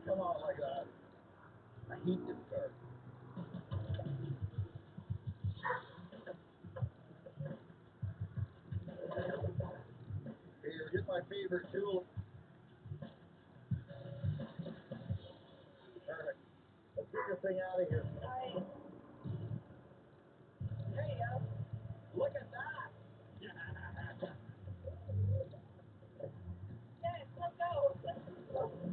come on like that. I hate this car. Here, get my favorite tool. Perfect. Let's get this thing out of here. Alright. There you go. Look at that. Yes, let's go.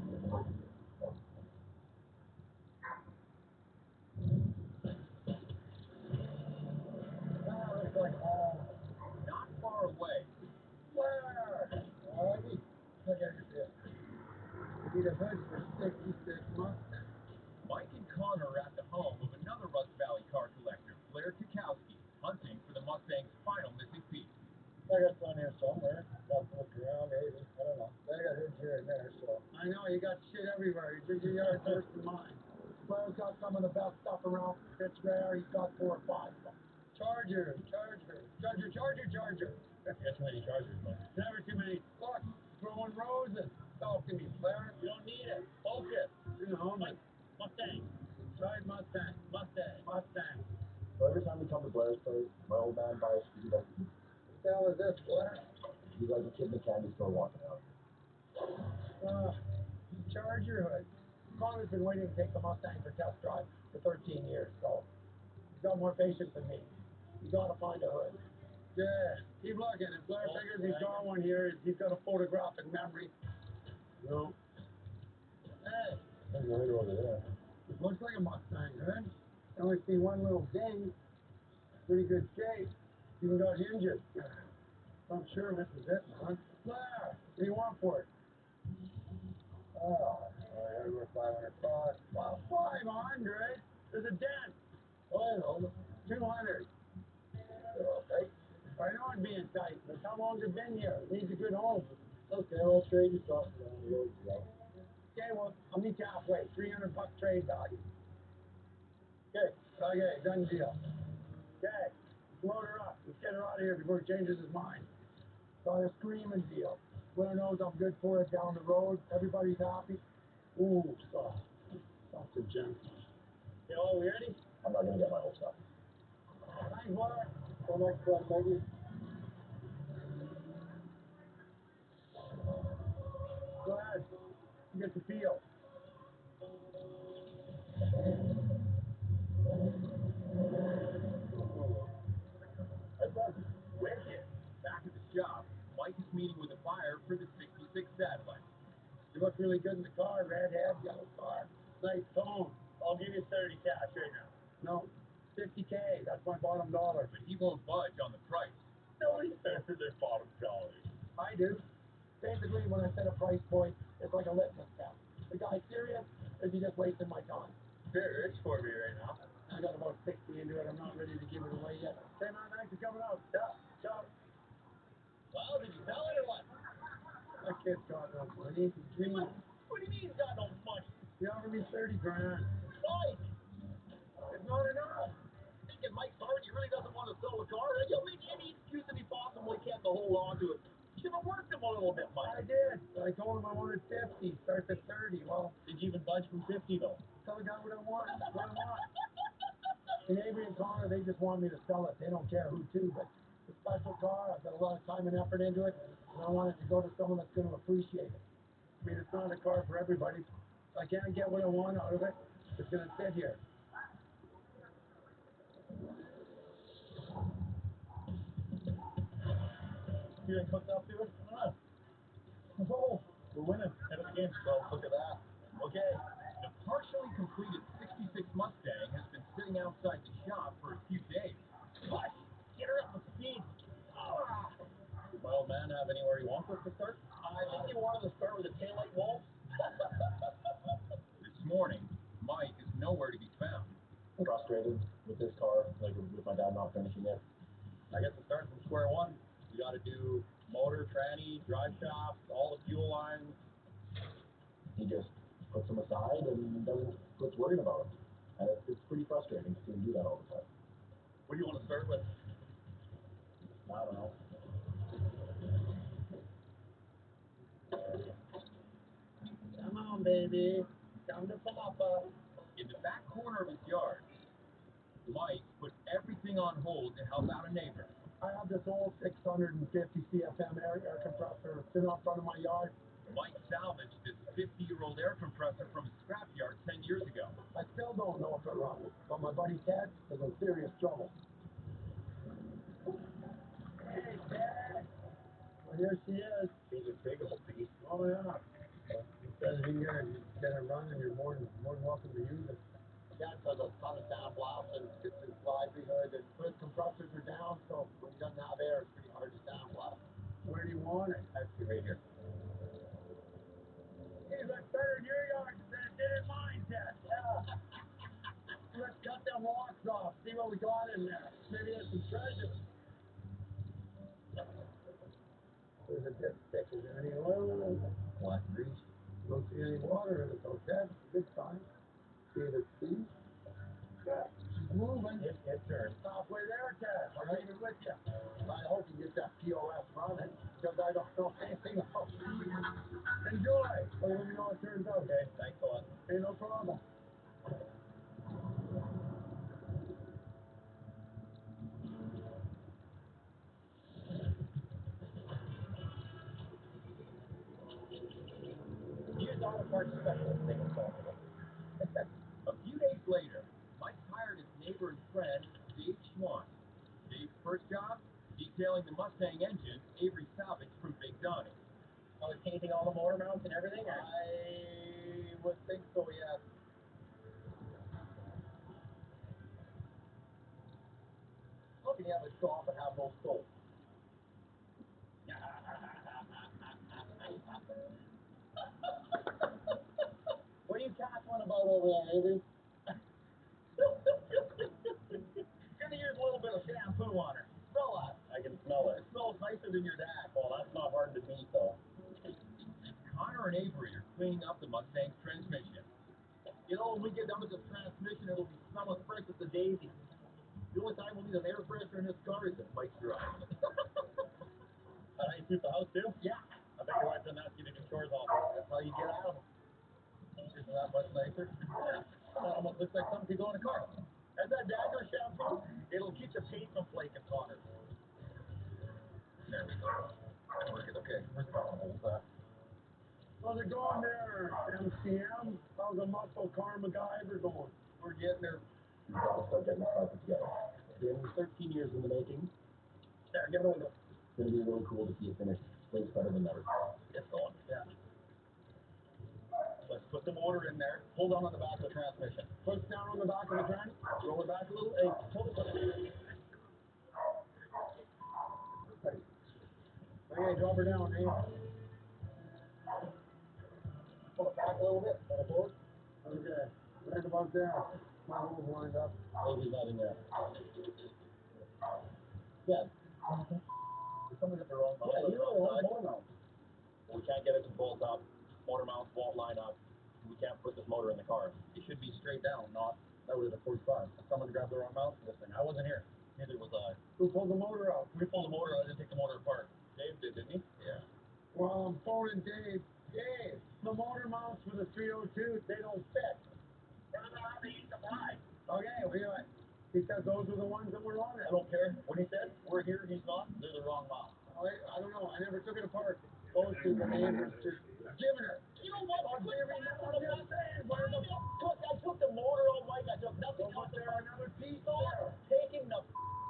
That looks like home. Not far away. Where? Alrighty. Look at this. We need a hood for 66 Mustang. Mike and Connor are at the home of another Rust Valley car collector, Blair Kukowski, hunting for the Mustang's final missing piece. I got one here somewhere. Got to look around, maybe. I don't know. I got hoods here and there, so. I know, you got shit everywhere. Your yard's worse than mine. Blair's got some of the best stuff around. It's rare. He's got 4 or 5 of them. Charger. You got too many chargers, man. Never too many. Look, throwing roses. Talk to me, Blair. You don't need it. Focus. You know, like Mustang. Tried Mustang. So every time we come to Blair's place, my old man buys food like What the hell is this, Blair? he's like a kid in the candy store walking out. Charger hood. Connor's been waiting to take the Mustang for test drive for 13 years, so he's got more patience than me. You gotta find a hood. Yeah, keep looking. If Blair figures he's got one here, he's got a photographic memory. No, Hey, there's a hood over there. it looks like a Mustang hood. I only see one little ding. Pretty good shape. Even got hinges. I'm sure this is it, man. Blair, what do you want for it? Oh, I heard we're 500 bucks. Well, 500? There's a dent. Oh, I know. 200. Okay. I know it'd be in tight, but how long's it been here? It needs a good home. Okay, I'll trade you something down the road, you know. Okay, well, I'll meet you halfway. 300 bucks trade value. Okay, done deal. Okay, let's load her up. Let's get her out of here before he changes his mind. Got a screaming deal. Blair knows I'm good for it down the road. Everybody's happy. Ooh, soft. Soft and gentle. You all we ready? I'm not gonna get my hopes up. Thanks, Blair. Till next time, maybe. Go ahead. You get the feel. That's us. Wicked. Back at the shop, Mike is meeting with a buyer for the 66 satellite. You look really good in the car, redhead, yellow car. Nice tone. I'll give you 30 cash right now. No, 50K. That's my bottom dollar. But he won't budge on the price. Nobody says their bottom dollar. I do. Basically, when I set a price point, it's like a litmus test. The guy's serious, or is he just wasting my time? They're rich for me right now. I got about 60 into it. I'm not ready to give it away yet. Hey, man, thanks for coming out. Ciao. Well, did you sell it or what? That kid's got no money. He's dreaming. What do you mean he's got no money? He offered me 30 grand. Mike! It's not enough. Thinking Mike's hard, he really doesn't want to sell the car? He'll make any excuse that he possibly can to hold on to it. You should have worked him a little bit, I Mike. did. I told him I wanted 50. Starts at 30. Well, Did you even budge from 50 though? tell the guy what I want. What I want. And Avery and Connor, they just want me to sell it. They don't care who to, but it's a special car. I've got a lot of time and effort into it, and I want it to go to someone that's going to appreciate it. I mean, it's not a car for everybody. If I can't get what I want out of it, it's going to sit here. You been cooked up to it? I don't know. Oh, we're winning. End of the game. So look at that. Okay. The partially completed 66 Mustang has been sitting outside the shop for a few days. Push! Get her up to speed. Ah! Did my old man have anywhere he wants us to start? I think you wanted to start with a taillight wall. This morning, Mike is nowhere to be found. Frustrated with this car, like with my dad not finishing it. I guess to start from square one, we got to do motor, tranny, drive shaft, all the fuel lines. He just puts them aside and doesn't quit worrying about them. And it's pretty frustrating to see him do that all the time. What do you want to start with? I don't know. Come on, baby. Counting some up, In the back corner of his yard, Mike put everything on hold to help out a neighbor. I have this old 650 CFM air compressor sitting out front of my yard. Mike salvaged this 50-year-old air compressor from a scrapyard 10 years ago. I still don't know if it runs, but my buddy Ted is in serious trouble. hey, Dad. Well, here she is. She's a big old beast. Oh, yeah. He says you can get it running, you're more than welcome to use it. Dad does a ton of sandblast, and it's his livelihood, and His compressors are down, so when he doesn't have air, it's pretty hard to sandblast. where do you want it? Actually, right here. Hey, that's better in your yard than it did in mine, Ted. Yeah. Let's cut them rocks off, see what we got in there. Maybe there's some treasure. There's a dipstick. Is there any oil in it? Black grease. Don't see any water in it, though, Ted. Good sign. See the speed? Yeah, she's moving. It turns. Halfway there, Ted. I'm leaving with you. I hope you get that POS running, because I don't know anything else. Enjoy. Let me know how it turns out. Okay, thanks a lot. Hey, no problem. Used auto parts specialist thing is possible. A few days later, Mike hired his neighbor and friend, Dave Schwann. Dave's first job? Detailing the Mustang engine Avery salvaged from Big Donnie. I was painting all the motor mounts and everything. I would think so, yes. How can you have a shop and have no soul? What are you cackling about over there, Avery? Gonna use a little bit of shampoo on her. Smell that. I can smell it. It smells nicer than your dad. Well, that's not hard to beat, though. Connor and Avery are cleaning up the Mustang's transmission. You know, when we get done with this transmission, it'll be smelling fresh as the daisy. The only time we'll need an air freshener in this car is if Mike's driving. How you sweep the house, too? Yeah, I bet your wife doesn't ask you to do chores often. that's how you get out of them. Isn't that much nicer? Yeah, that almost looks like something could go in a car. Has that Dagger shampoo? It'll keep the paint from flaking, Connor. There we go. It's working okay. Where's the holes at? How's it going there, MCM? How's the muscle car MacGyver going? We're getting there. We've got to start getting this car put together. It's been 13 years in the making. There, give it a window. It's going to be really cool to see it finished. Place better than ever. It's going. Yeah. Let's put the motor in there. Hold on the back of the transmission. Push down on the back of the trans. Roll it back a little. Hey, hold it. Okay, drop her down, eh? Pull it back a little bit. Pull it forward. Okay, right about there. My hole's lined up. Maybe not in there. Yeah. Did someone get the wrong mount? Yeah, you know the wrong motor mount. We can't get it to bolt up. Motor mounts won't line up. We can't put this motor in the car. It should be straight down, not out at a 45. Someone grabbed the wrong mount for this thing. I wasn't here. Neither was I. Who pulled the motor out? We pulled the motor out. I didn't take the motor apart. Dave did, didn't he? Yeah. Well, I'm phoning Dave. Dave, the motor mounts for the 302, they don't fit. Okay, he said those were the ones that were on it. I don't care. What he said, we're here, he's not. They're the wrong mount. I don't know. I never took it apart. Those two, the neighbors just giving her. You know what? I'm just saying, where the I took the motor out, Mike. I took nothing else. was there another piece Stop there? taking the.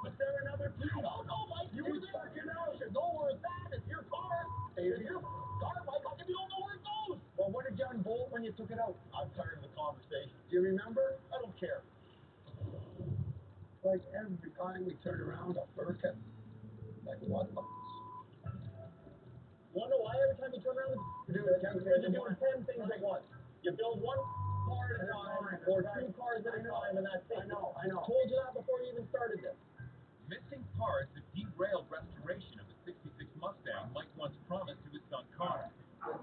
Was there another piece? I don't know, Mike. You were there. Check it out. You know where it's at. It's your car. It's your car, Mike. How come you don't know where it goes? Well, what did you unbolt when you took it out? I'm tired of the conversation. Do you remember? I don't care. Like every time we turn around, a Birkin. Like what? Wonder why every time you turn around, Do you're doing 10 things at once. You build one car at a time, or two cars at a time, and that's it. I know. I told you that before you even started this. Missing parts that derailed restoration of the 66 Mustang Mike once promised to his son Connor.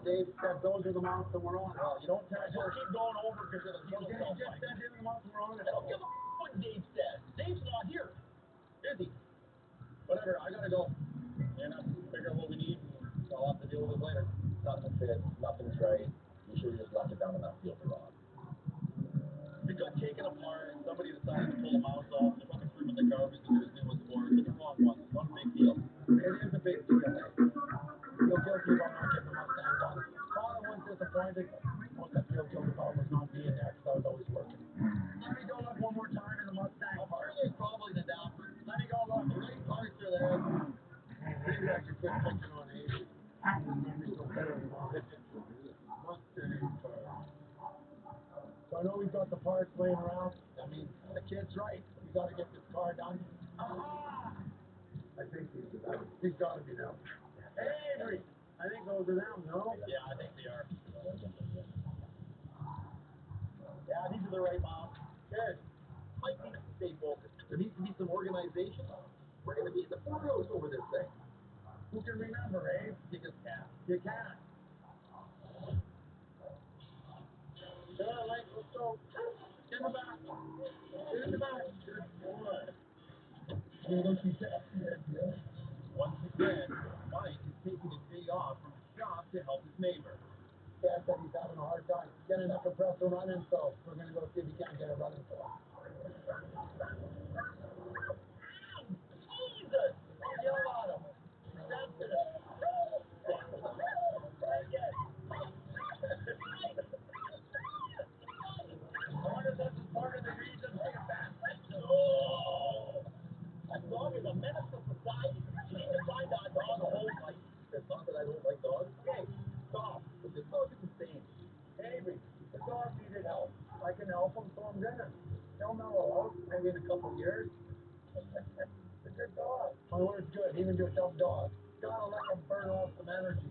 Dave said those are the mounts that were on it. You don't tell. Just keep going over because it'll heal Dave itself, just Mike. said they were the mounts that were on it. I don't give a what Dave says. Dave's not here. Is he? Whatever, I gotta go. And figure out what we need, and I'll have to deal with it later. Nothing fits, nothing's right. You should have just left it down in that field to rot. It got taken apart. Somebody decided to pull the mounts off, took and threw them in the garbage, and there's new ones for it. But the wrong ones. Not a big deal. It is a big deal. Feel guilty about not getting the Mustang done. Father was disappointed. Most I feel guilty about was not being there because I was always working. Let me go look one more time in the Mustang I'm parts. sure there's probably an adapter. Let me go look. The right parts are there. Maybe I should quit picking on Avery. Maybe so better than Mustang parts. So I know we've got the parts laying around. That means the kid's right. We got to get this car done. Aha! I think he's out. He's got to be out. Hey, Avery! I think those are them, no? Yeah, I think they are. Yeah, these are the right mounts. Good. Mike needs to stay focused. There needs to be some organization. We're going to be in the poorhouse over this thing. Who can remember, Abe? You just can't. You can't. Sure, Link, let's go. In the back. In the back. Good boy. Yeah, don't you say yeah. Once again, Mike is taking a day off from his job to help his neighbor. Dad said he's having a hard time getting that compressor running, so we're going to go see if he can't get it running for us. Jesus! Yell at him. Sensitive. Again. I wonder if this is part of the reason for your bad. Oh! That dog is a menace to society. You need to find that dog a home, Mike. It's not that I don't like dogs. Okay, stop. But this dog is insane. Avery, the dog needed help. I can help him, so I'm gonna. He'll mellow out, maybe in a couple of years. It's a good dog. My word's good, even to a dumb dog. Gotta let him burn off some energy.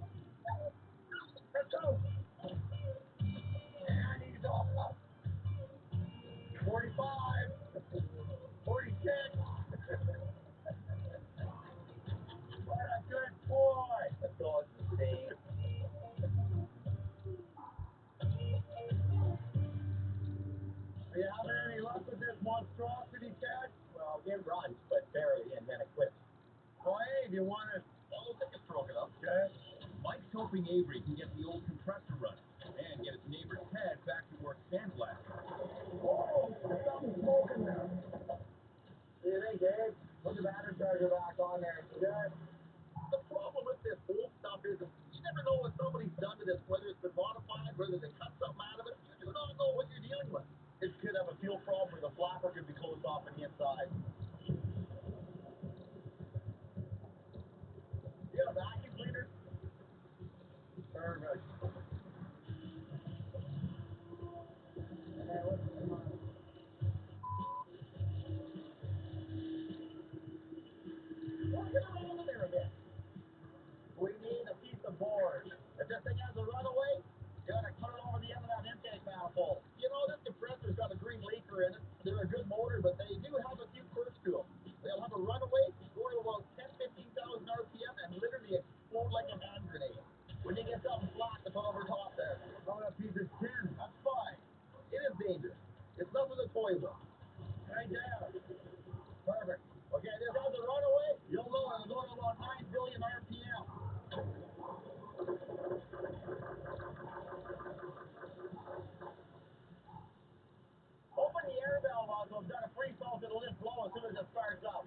Let's go. And he's off. 45. 46. What a good boy. That dog's insane. Are you having any luck with this monstrosity, Ted? Well, it runs, but barely, and then it quits. Oh, hey, do you want to... Well, we'll take a stroke it up. Okay. Mike's hoping Avery can get the old compressor running and get his neighbor Ted back to work sandblasting. Whoa, there's something smoking there. What do you think, Dave? Put the battery charger back on there. Good. The problem with this old stuff is that you never know what somebody's done to this, whether it's been modified, whether they cut something out of it. You do not know what you're dealing with. This could have a fuel problem where the flapper could be closed off on the inside. You have a vacuum cleaner? Perfect. Hey, what's going on? Well, get around in there a bit. We need a piece of board. If this thing has a runaway, you gotta put it over the end of that intake manifold. You know, this compressor's got a green leaker in it. They're a good motor, but they do have a few quirks to them. They'll have a runaway, go to about 10, 15,000 RPM, and literally explode like a hand grenade. When you get something flat to put over top there, How about a piece of tin? that's fine. It is dangerous. It's nothing to toy with. Right there. Perfect. Okay, this has a runaway. You'll know it'll go to about 9 billion RPM. Open the air valve on so it's got a free fall so it'll just blow as soon as it starts up.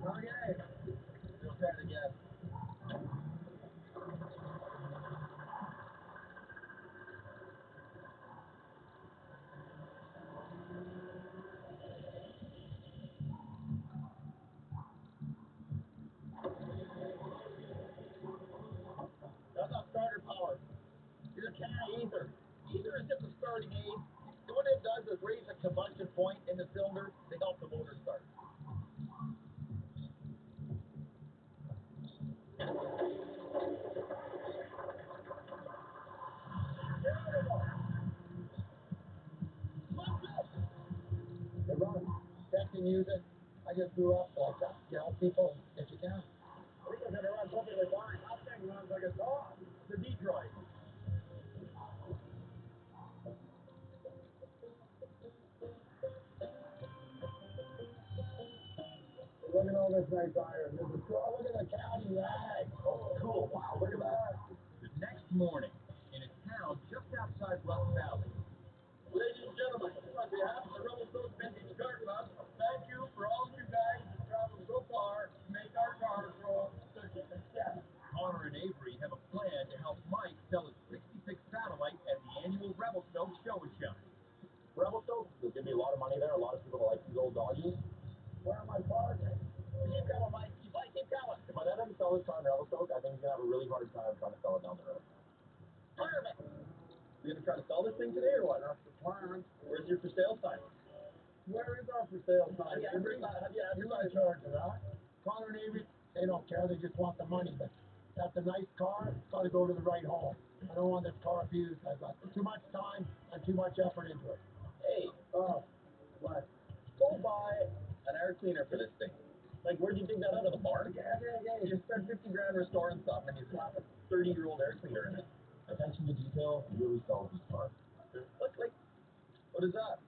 Okay. We'll try it again. That's not starter power. You're a can of ether. Ether is just a starting aid. And what it does is raise a combustion point in the cylinder to help the motor start. Beautiful. What's this? It runs. Ted can use it. I just grew up like that. You help people if you can. I think I'm gonna run perfectly fine. That thing runs like a dog. The Detroit. Look at all this nice iron. This is cool. Look at the county rag. Oh, cool. Wow, look at that. The next morning, in a town just outside Russ Valley. Ladies and gentlemen, On behalf of the Revelstoke Vintage Car Club, thank you for all you guys who traveled so far to make our cars roll such a success. Connor and Avery have a plan to help Mike sell his 66 satellite at the annual Revelstoke Show and Shine. Revelstoke, there's going to be a lot of money there, a lot of people that like these old Dodges. Where are my cars? Keep coming, Mike. Keep coming. If my dad doesn't sell his car in Revelstoke, I think he's going to have a really hard time trying to sell it down the road. Perfect. You going to try to sell this thing today or what? That's the plan. Where's your for sale sign? Where is our for sale sign? Yeah, You guys charge of that. Connor and Avery, they don't care, they just want the money, but that's a nice car, it's gotta go to the right home. I don't want this car abused, I've got too much time and too much effort into it. Hey, What? go buy an air cleaner for this thing. Like, where'd you dig that out of the barn? Yeah. You just spent 50 grand restoring stuff and you slap a 30-year-old air cleaner in it. Attention to detail really sells this car. Look, like, what is that?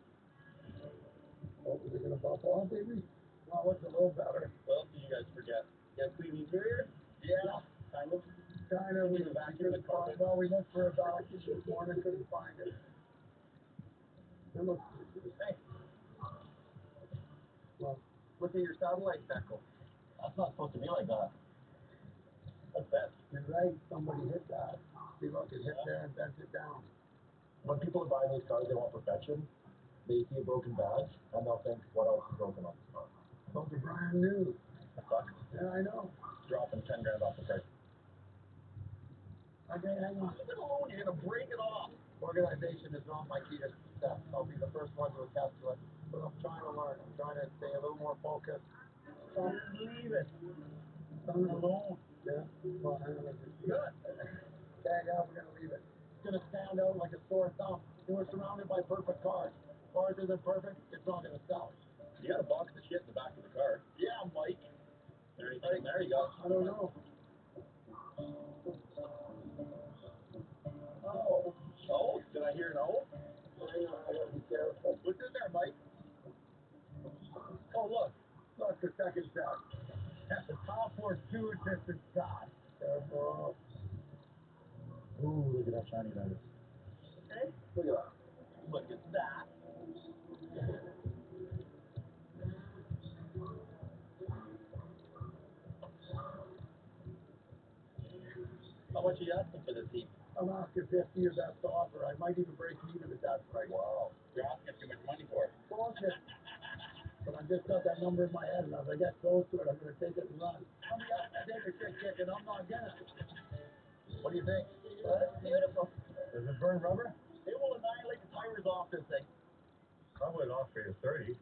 What was it gonna bump off, baby? Well, what's a little better? What else did you guys forget? You guys clean the interior? Yeah, kind of. Kind of, we Need a vacuum the carpet. well, we looked for a vacuum this morning, couldn't find it. It looks pretty good. Thanks. Well, Look at your satellite decal. That's not supposed to be like that. What's that? you're right, somebody hit that. See, look, it hit there and bent it down. When people are buying these cars, they want perfection. They see a broken badge, and they'll think, what else is broken on this car? Those are brand new. That sucks. Yeah, I know. Dropping 10 grand off the price. Okay, hang on. Leave it alone, you're gonna break it off. Organization is not my key to success. I'll be the first one to attest to it. But I'm trying to learn. I'm trying to stay a little more focused. Leave it. Done alone. Yeah. Well, hang on. Good. Okay, yeah, we're gonna leave it. It's gonna stand out like a sore thumb. We're surrounded by perfect cars. Cars isn't perfect, it's not gonna sell. You got a box of shit in the back of the car. Yeah, Mike. There you go. I don't know. Oh. Oh? Did I hear an O? Hang on, I gotta be careful. What's in there, Mike? Oh, look. Look, the second set. That's the top force 2 assistant start. Careful. Ooh, look at that shiny that is. Okay? Look at that. Look at that. How much are you asking for this heat? I'm asking 50 your best offer. I might even break even at that price. Wow. You're asking too much money for it. Bullshit. But I just got that number in my head, and as I get close to it, I'm gonna take it and run. I'm gonna take a shit kick, and I'm not gonna. What do you think? Well, that's beautiful. Does it burn rubber? It will annihilate the tires off this thing. Probably off for your 30.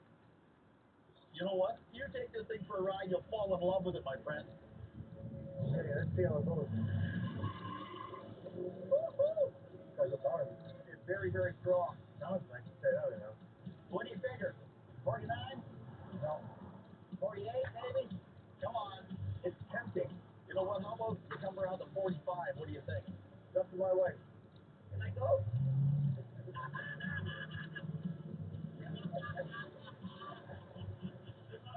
You know what? You take this thing for a ride, you'll fall in love with it, my friend. Hey, let's see how it goes. Woo-hoo! How's it going? It's very, very strong. Sounds like you say that, you know. What do you figure? 49? No. 48, maybe? Come on. It's tempting. You know what? How about you come around to 45? What do you think? It's up to my wife. Can I go?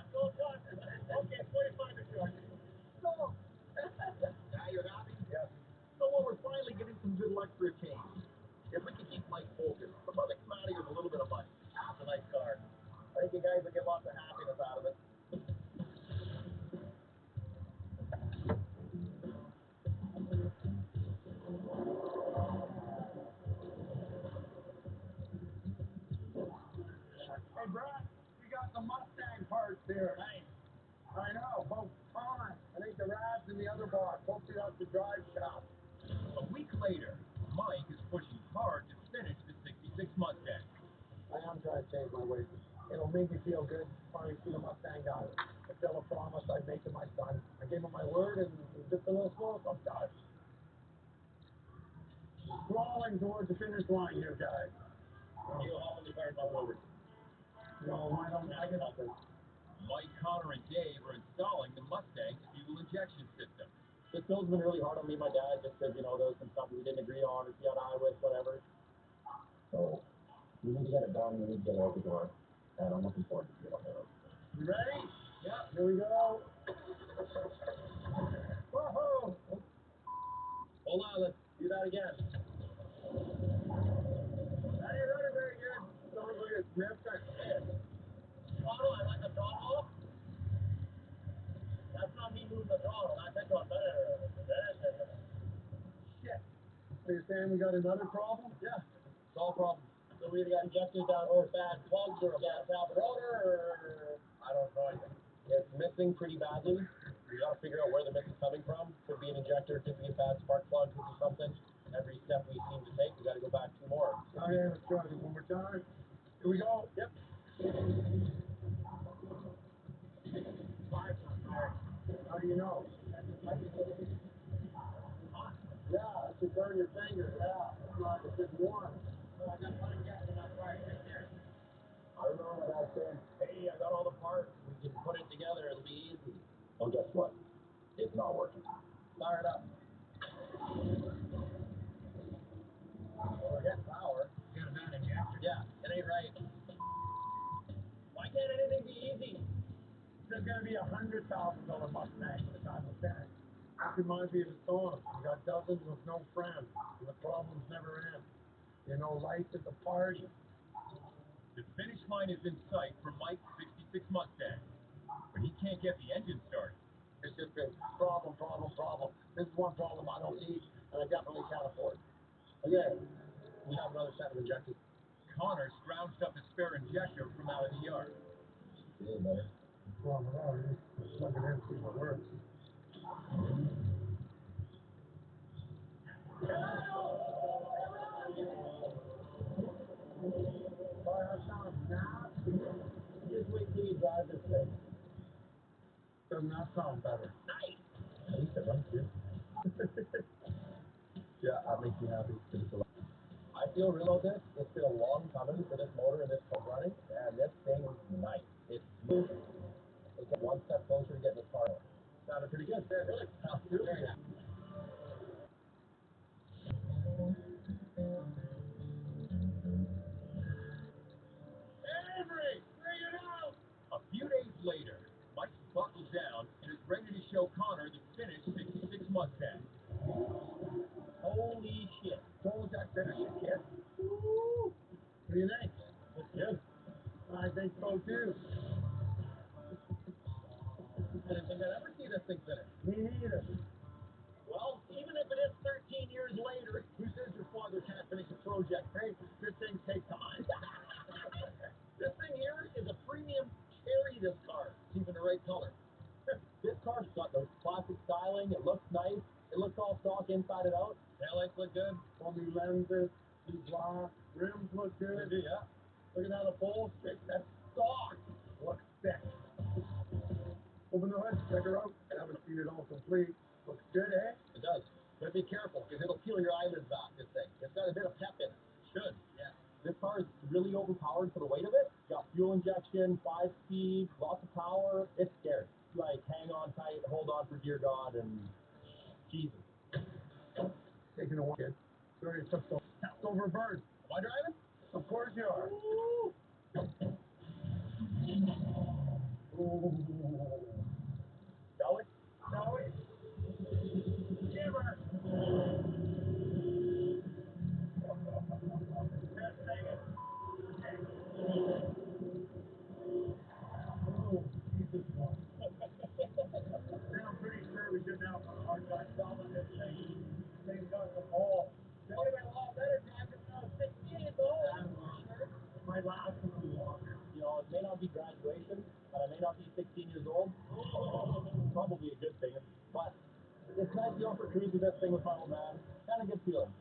Okay, 45 is yours. So, now you're happy? Yes. So, well, we're finally getting some good luck for a change. If we can keep Mike focused, the public matter is a little bit of money. It's a nice car. I think you guys will get lots of happiness out of it. Hey, Brad, we got the Mustang parts here. Nice. I know, both fine. I think the Rads and the other box. Hopefully that's the drive shaft. A week later, Mike is pushing hard to finish the 66 Mustang. I am trying to change my ways. It'll make me feel good. Finally see the Mustang guy. Fulfill a promise I made to my son. I gave him my word, and it's just a little slow sometimes. Crawling towards the finish line here, guys. You hop in the car and bump over. No, I don't like it. Mike, Connor, and Dave are installing the Mustang's fuel injection system. This bill's been really hard on me and my dad just because, you know, there was some stuff we didn't agree on or see eye to eye with, whatever. So, we need to get it done. We need to get it out the door. And I'm looking forward to seeing what it is. You ready? Yeah, here we go. Whoa! Hold on, let's do that again. That ain't running very good. Sounds like saying we got another problem? Yeah, it's all problems. So we either got injectors down or bad plugs or a bad valve rotor or I don't know yet. It's missing pretty badly. We got to figure out where the miss is coming from. Could be an injector, could be a bad spark plug, could be something. Every step we seem to take, we got to go back 2 more. Okay, let's try it one more time. Here we go. Yep. How do you know? Yeah, it should burn your finger. Yeah, it's not. It's just warm. I got one injector, not right there. I don't know what that's saying. Hey, I got all the parts. We can put it together. It'll be easy. Oh, guess what? It's not working. Fire it up. Well, we're getting power. You got a bad injector. Yeah, it ain't right. Why can't anything be easy? There's going to be $100,000 Mustang by the time we finish. That reminds me of the song. You got dozens with no friends, and the problems never end. You know, life is a party. The finish line is in sight for Mike's 66 Mustang, but he can't get the engine started. It's just been problem. This is one problem I don't need, and I definitely can't afford. Again, we have another set of injectors. Connor scrounged up a spare injector from out of the yard. Feel better. Well, whatever. Just plug it in, see what works. Fire sound now. Just wait till you drive this thing. Doesn't that sound better? Nice. At least it runs good. Yeah, that makes me happy. I feel real about this. It's been a long coming for this motor and this pump running, and this thing is nice. It's smooth. It's got one step closer to getting this car on. Sounded pretty good. Yeah, really. Absolutely. Avery, bring it out! A few days later, Mike's buckled down and is ready to show Connor the finished 66 Mustang. Holy shit. So that finish it, kid. Woo! What do you think? That's good. I think so too. I didn't think I'd ever see this thing finished. Me neither. Well, even if it is 13 years later, who says your father can't finish a project? Hey, good things take time. This thing here is a premium cherry, this car. It's even the right color. This car's got those classic styling. It looks nice. It looks all stock inside and out. Taillights look good. All new lenses, new glass, rims look good. Yeah. Look at how the pole sticks. That's stock. Looks sick. Open the hood, check her out. I haven't seen it all complete. Looks good, eh? It does. But be careful, because it'll peel your eyelids back, this thing. It's got a bit of pep in it. Should. Yeah. This car is really overpowered for the weight of it. It's got fuel injection, 5-speed, lots of power. It's scary. Like, hang on tight, hold on for dear God, and Jesus. Taking a walk, kid. Sorry, it's just so overburdened. Am I driving? Of course you are. Ooh. Ooh. Shall we? Shall we? Shimmer. Just take it. Oh, Jesus. Then I'm pretty sure we didn't have a hard time solving this thing. Thing's got some hole. That would have been a lot better driving when I was 16 years old. It might last a little longer. You know, it may not be graduation, and I may not be 16 years old. Probably a good thing. But it's nice to go for a cruise with this thing with my old man. Kind of good feeling.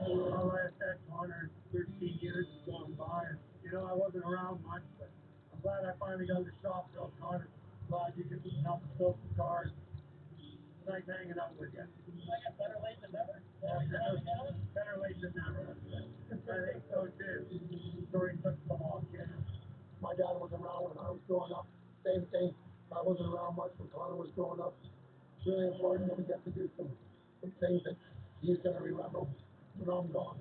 Well, like I said, Connor, 13 years has gone by, and you know, I wasn't around much, but I'm glad I finally got the shop built, Connor. Glad you could help build the cars. It's nice hanging out with you. I guess better late than never. Better late than never. I think so too. Story took so long, kid. My dad was around when I was growing up. Same thing. I wasn't around much when Connor was growing up. It's really important that we get to do some things that he's going to remember when I'm gone.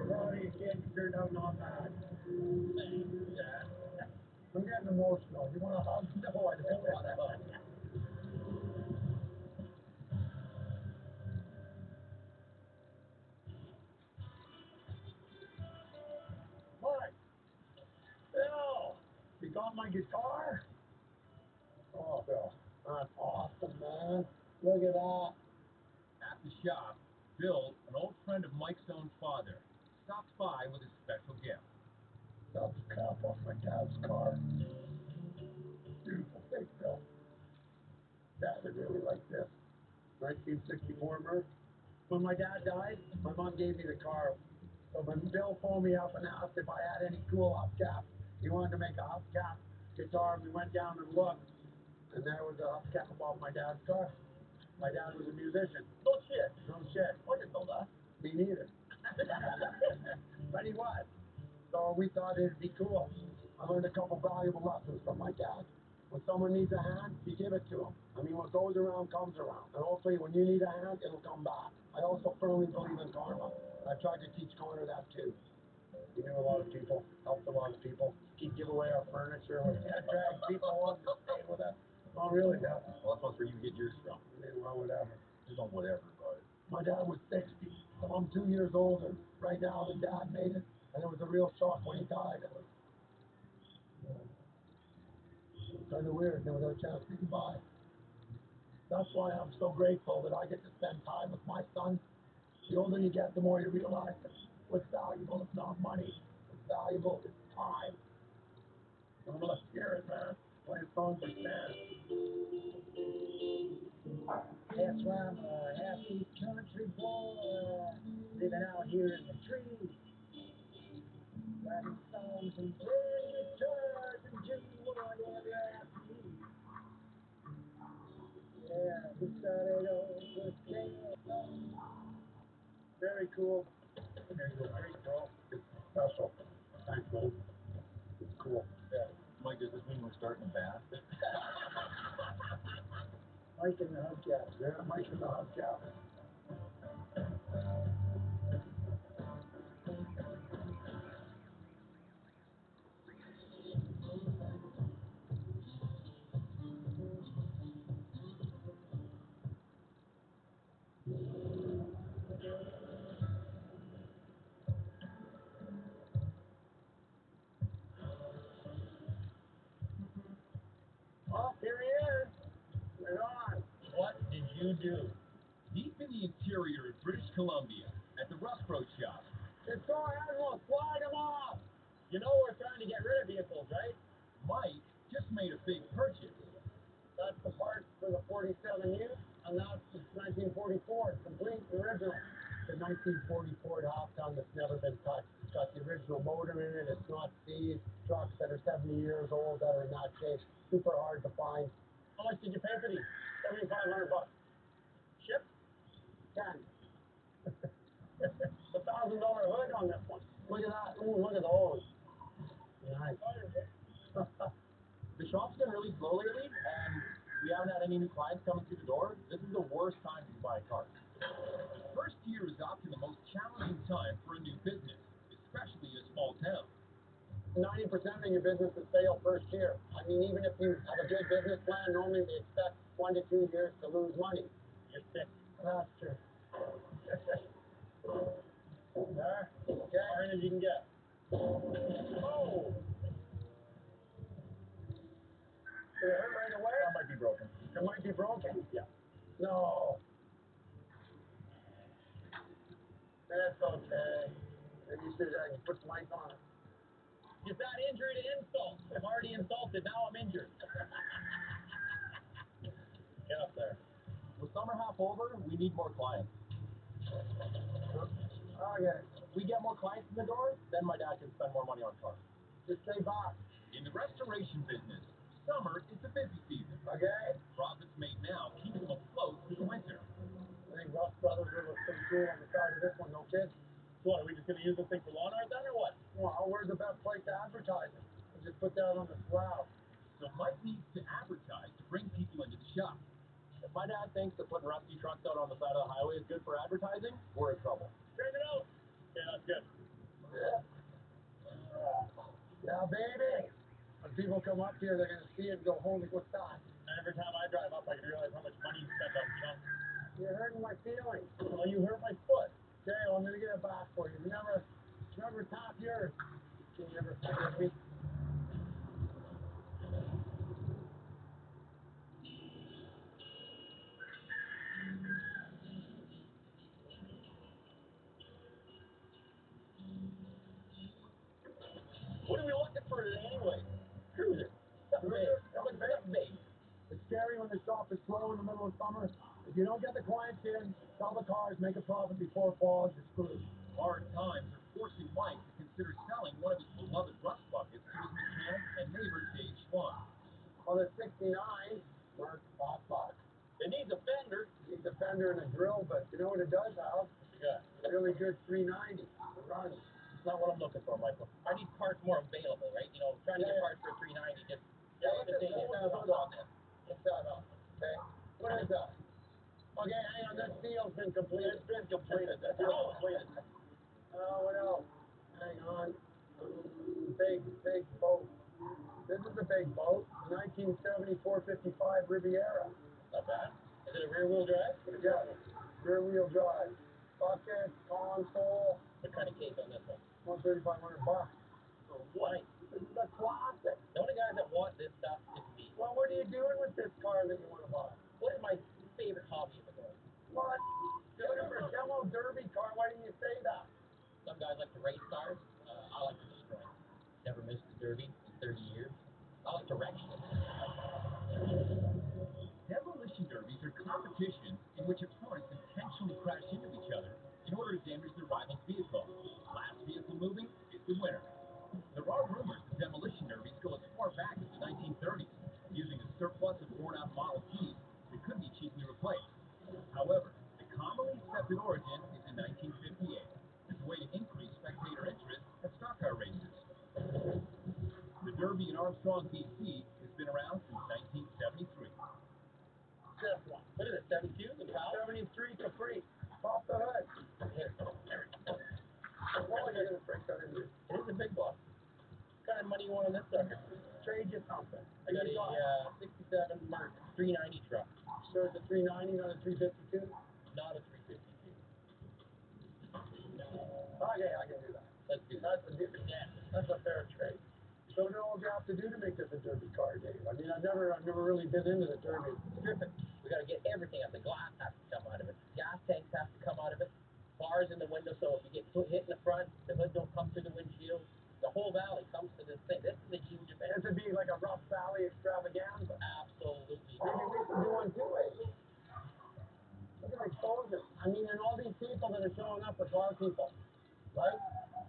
Well, you kid, you turned out not bad. Yeah. I'm getting emotional. You want to hug? No, I don't want to hug. Mike! Bill! You got my guitar? Oh, Bill. That's awesome, man. Look at that. At the shop, Bill an old friend of Mike's own father, stopped by with a special gift. That's the cap off my dad's car. Beautiful thing, Bill. Dad would really like this. 1964, Murph. When my dad died, my mom gave me the car. So when Bill phoned me up and asked if I had any cool hubcaps, he wanted to make a hubcap guitar, and we went down and looked, and there was a hubcap off my dad's car. My dad was a musician. No shit. No shit. I didn't know that. Me neither. But he was. So we thought it'd be cool. I learned a couple valuable lessons from my dad. When someone needs a hand, you give it to them. I mean, what goes around comes around. And hopefully when you need a hand, it'll come back. I also firmly believe in karma. I've tried to teach Connor that too. We knew a lot of people, helped a lot of people. He'd give away our furniture, we'd drag people on to stay with us. Oh, really, yeah. Well, that's where you get yours from. Well, whatever. There's no whatever about it. My dad was 60, so I'm 2 years older right now than Dad made it. And it was a real shock when he died. It was kind of weird. Never got a chance to say goodbye. That's why I'm so grateful that I get to spend time with my son. The older you get, the more you realize that what's valuable is not money. What's valuable is time. So let's hear it, man. Play a song for Stan. That's why I'm a happy country boy, living out here in the trees, writing songs and playing guitars and doing whatever I please. Yeah, we started over there. Very cool. Very great, bro. It's special. Thanks, man. It's cool. Yeah. Mike, does this mean we're starting a band? Mike and the hubcaps. Yeah, Mike and the hubcap. Oh, here he is. Right on. What did you do? Deep in the interior of British Columbia, at the Rough Road shop, It's so Admiral, slide him off. You know we're trying to get rid of vehicles, right? Mike just made a big purchase. That's the parts for the 47U, and that's the 1944. It's complete, the original. The 1940 Ford half-ton that's never been touched. It's got the original motor in it. It's not seized. Trucks that are 70 years old that are in that shape. Super hard to find. How much did you pay for these? $7,500. Shipped? 10. $1,000 hood on this one. Look at that. Ooh, look at those. Nice. The shop's been really slow lately, and we haven't had any new clients coming through the door. This is the worst time to buy a car. First year is often the most challenging time for a new business, especially in a small town. 90% of your business is fail first year. I mean, even if you have a good business plan, normally we expect 1 to 2 years to lose money. You're sick. That's true. There. Okay. As many as you can get. Oh! Did it hurt right away? That might be broken. It might be broken? Yeah. No. That's okay. Maybe you should put some lights on it. Is that injury to insult? I'm already insulted, now I'm injured. Get up there. With summer half over, we need more clients. Okay. We get more clients in the door, then my dad can spend more money on cars. Just stay back. In the restoration business, summer is the busy season. Okay? Profits made now keep them afloat through the winter. I think Russ Brothers will look pretty cool on the side of this one, no kids? So what, are we just going to use this thing for lawn art then, or what? Well, where's the best place to advertise it? We'll just put that on the slab. So Mike needs to advertise to bring people into the shop. If my dad thinks that putting rusty trucks out on the side of the highway is good for advertising, we're in trouble. Straighten it out! Okay, that's good. Yeah, baby. When people come up here, they're going to see it and go, holy, what's that? And every time I drive up, I can realize how much money you spend on junk. You're hurting my feelings. Well, you hurt my foot. Okay, well, I'm going to get it back for you. Remember tap yours. Can you ever forgive me? demo summer. If you don't get the clients in, sell the cars, make a profit before it falls, you're screwed. Hard times are forcing Mike to consider selling one of his beloved rust buckets to his mechanic and neighbor Dave Schwan. On the 69, worth $5. It needs a fender. Needs a fender and a drill, but you know what it does, Al? Yeah. Really good 390 to run. It's not what I'm looking for, Michael. I need parts more available, right? You know, trying to get parts for a 390 just Let's this ain't hold it. the hood on this. Lift that up, okay? What is that? Okay, hang on, that seal's been completed. It's been completed. That's all completed. What else? Hang on. Big boat. This is a big boat. 1970 455 Riviera. Not bad. Is it a rear-wheel drive? Yeah, rear-wheel drive. Bucket, console. What kind of case on this one? $1,500. For what? This is a classic. The only guys that want this stuff is me. Well, what are you doing with this car that you want to buy? What is my favorite hobby in the world? What? You're looking for a demo derby car. Why didn't you say that? Some guys like to race cars. I like to destroy. Never missed a derby in 30 years. I like to wreck shit. Demolition derbies are competitions in which opponents intentionally crash into each other in order to damage their rival's vehicle. Last vehicle moving is the winner. There are rumors that demolition derbies go as far back as the 1930s, using a surplus of worn-out Model Ts that could be cheaply replaced. However, the commonly accepted origin is in 1958, as a way to increase spectator interest at stock car races. The Derby in Armstrong, BC has been around since 1973. This one. What is it, 72? The power? 73 Capri. Pop the hood. Here. Well, you're going to break that into. It is a big box. What kind of money you want on this sucker? Trade you something. I got a 67 Merc 390 truck. Sure, it's a 390, not a 352? Not a 352. Okay, I can do that. Let's do that. That's a fair trade. So what do you have to do to make this a derby car, Dave? I mean, I've never really been into the derby. Strip it. We got to get everything out. The glass has to come out of it. Gas tanks have to come out of it. Bars in the window, so if you get hit in the front, the hood don't come through the windshield. The whole valley comes to this thing. This is a huge event. This would be like a rough valley extravaganza. Absolutely. Maybe we should do one too, eh? Look at the exposure. I mean, and all these people that are showing up are car people, right?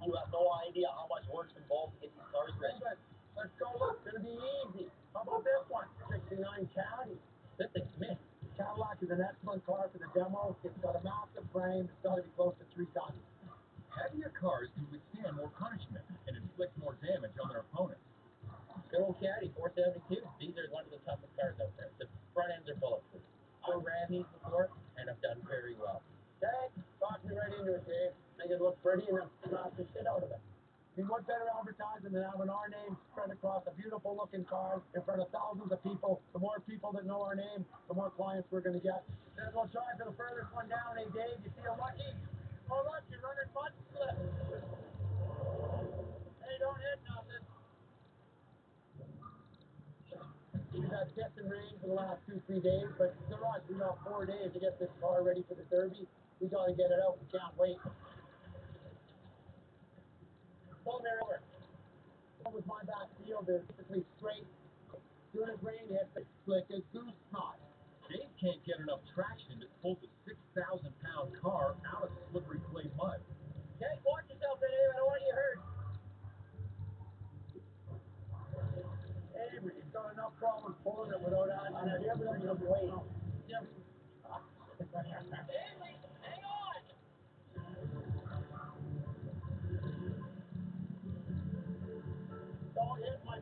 You have no idea how much work's involved to get these cars ready. But let's go look. It's going to be easy. How about this one? 69 Caddy. This thing's mint. Cadillac is an excellent car for the demo. It's got a massive frame. It's got to be close to 3 tons. Heavier cars can withstand more punishment and inflict more damage on their opponents. Good old Caddy, 472. These are one of the toughest cars out there. The front ends are bulletproof. I've ran these before, and I've done very well. Okay, talk me right into it, Dave. Make it look pretty and then smash the shit out of it. I mean, what better advertising than having our name spread across a beautiful looking car in front of thousands of people? The more people that know our name, the more clients we're going to get. Then we'll try for the furthest one down, eh, Dave? You feel lucky? Oh, look, you're running mud slip. Hey, don't hit nothing. We've had test and rain for the last 2-3 days, but it's a rush. We got 4 days to get this car ready for the Derby. We got to get it out. We can't wait. Pull me over. What was my back field is typically straight. Soon as rain hits, it's slick as goose snot. Dave can't get enough traction to pull the 6,000-pound car out of the slippery clay mud. Okay, watch yourself, Dave. I don't want you hurt. Avery, he's got enough problems pulling it without asking everybody to wait. Avery, hang on. Don't hit my...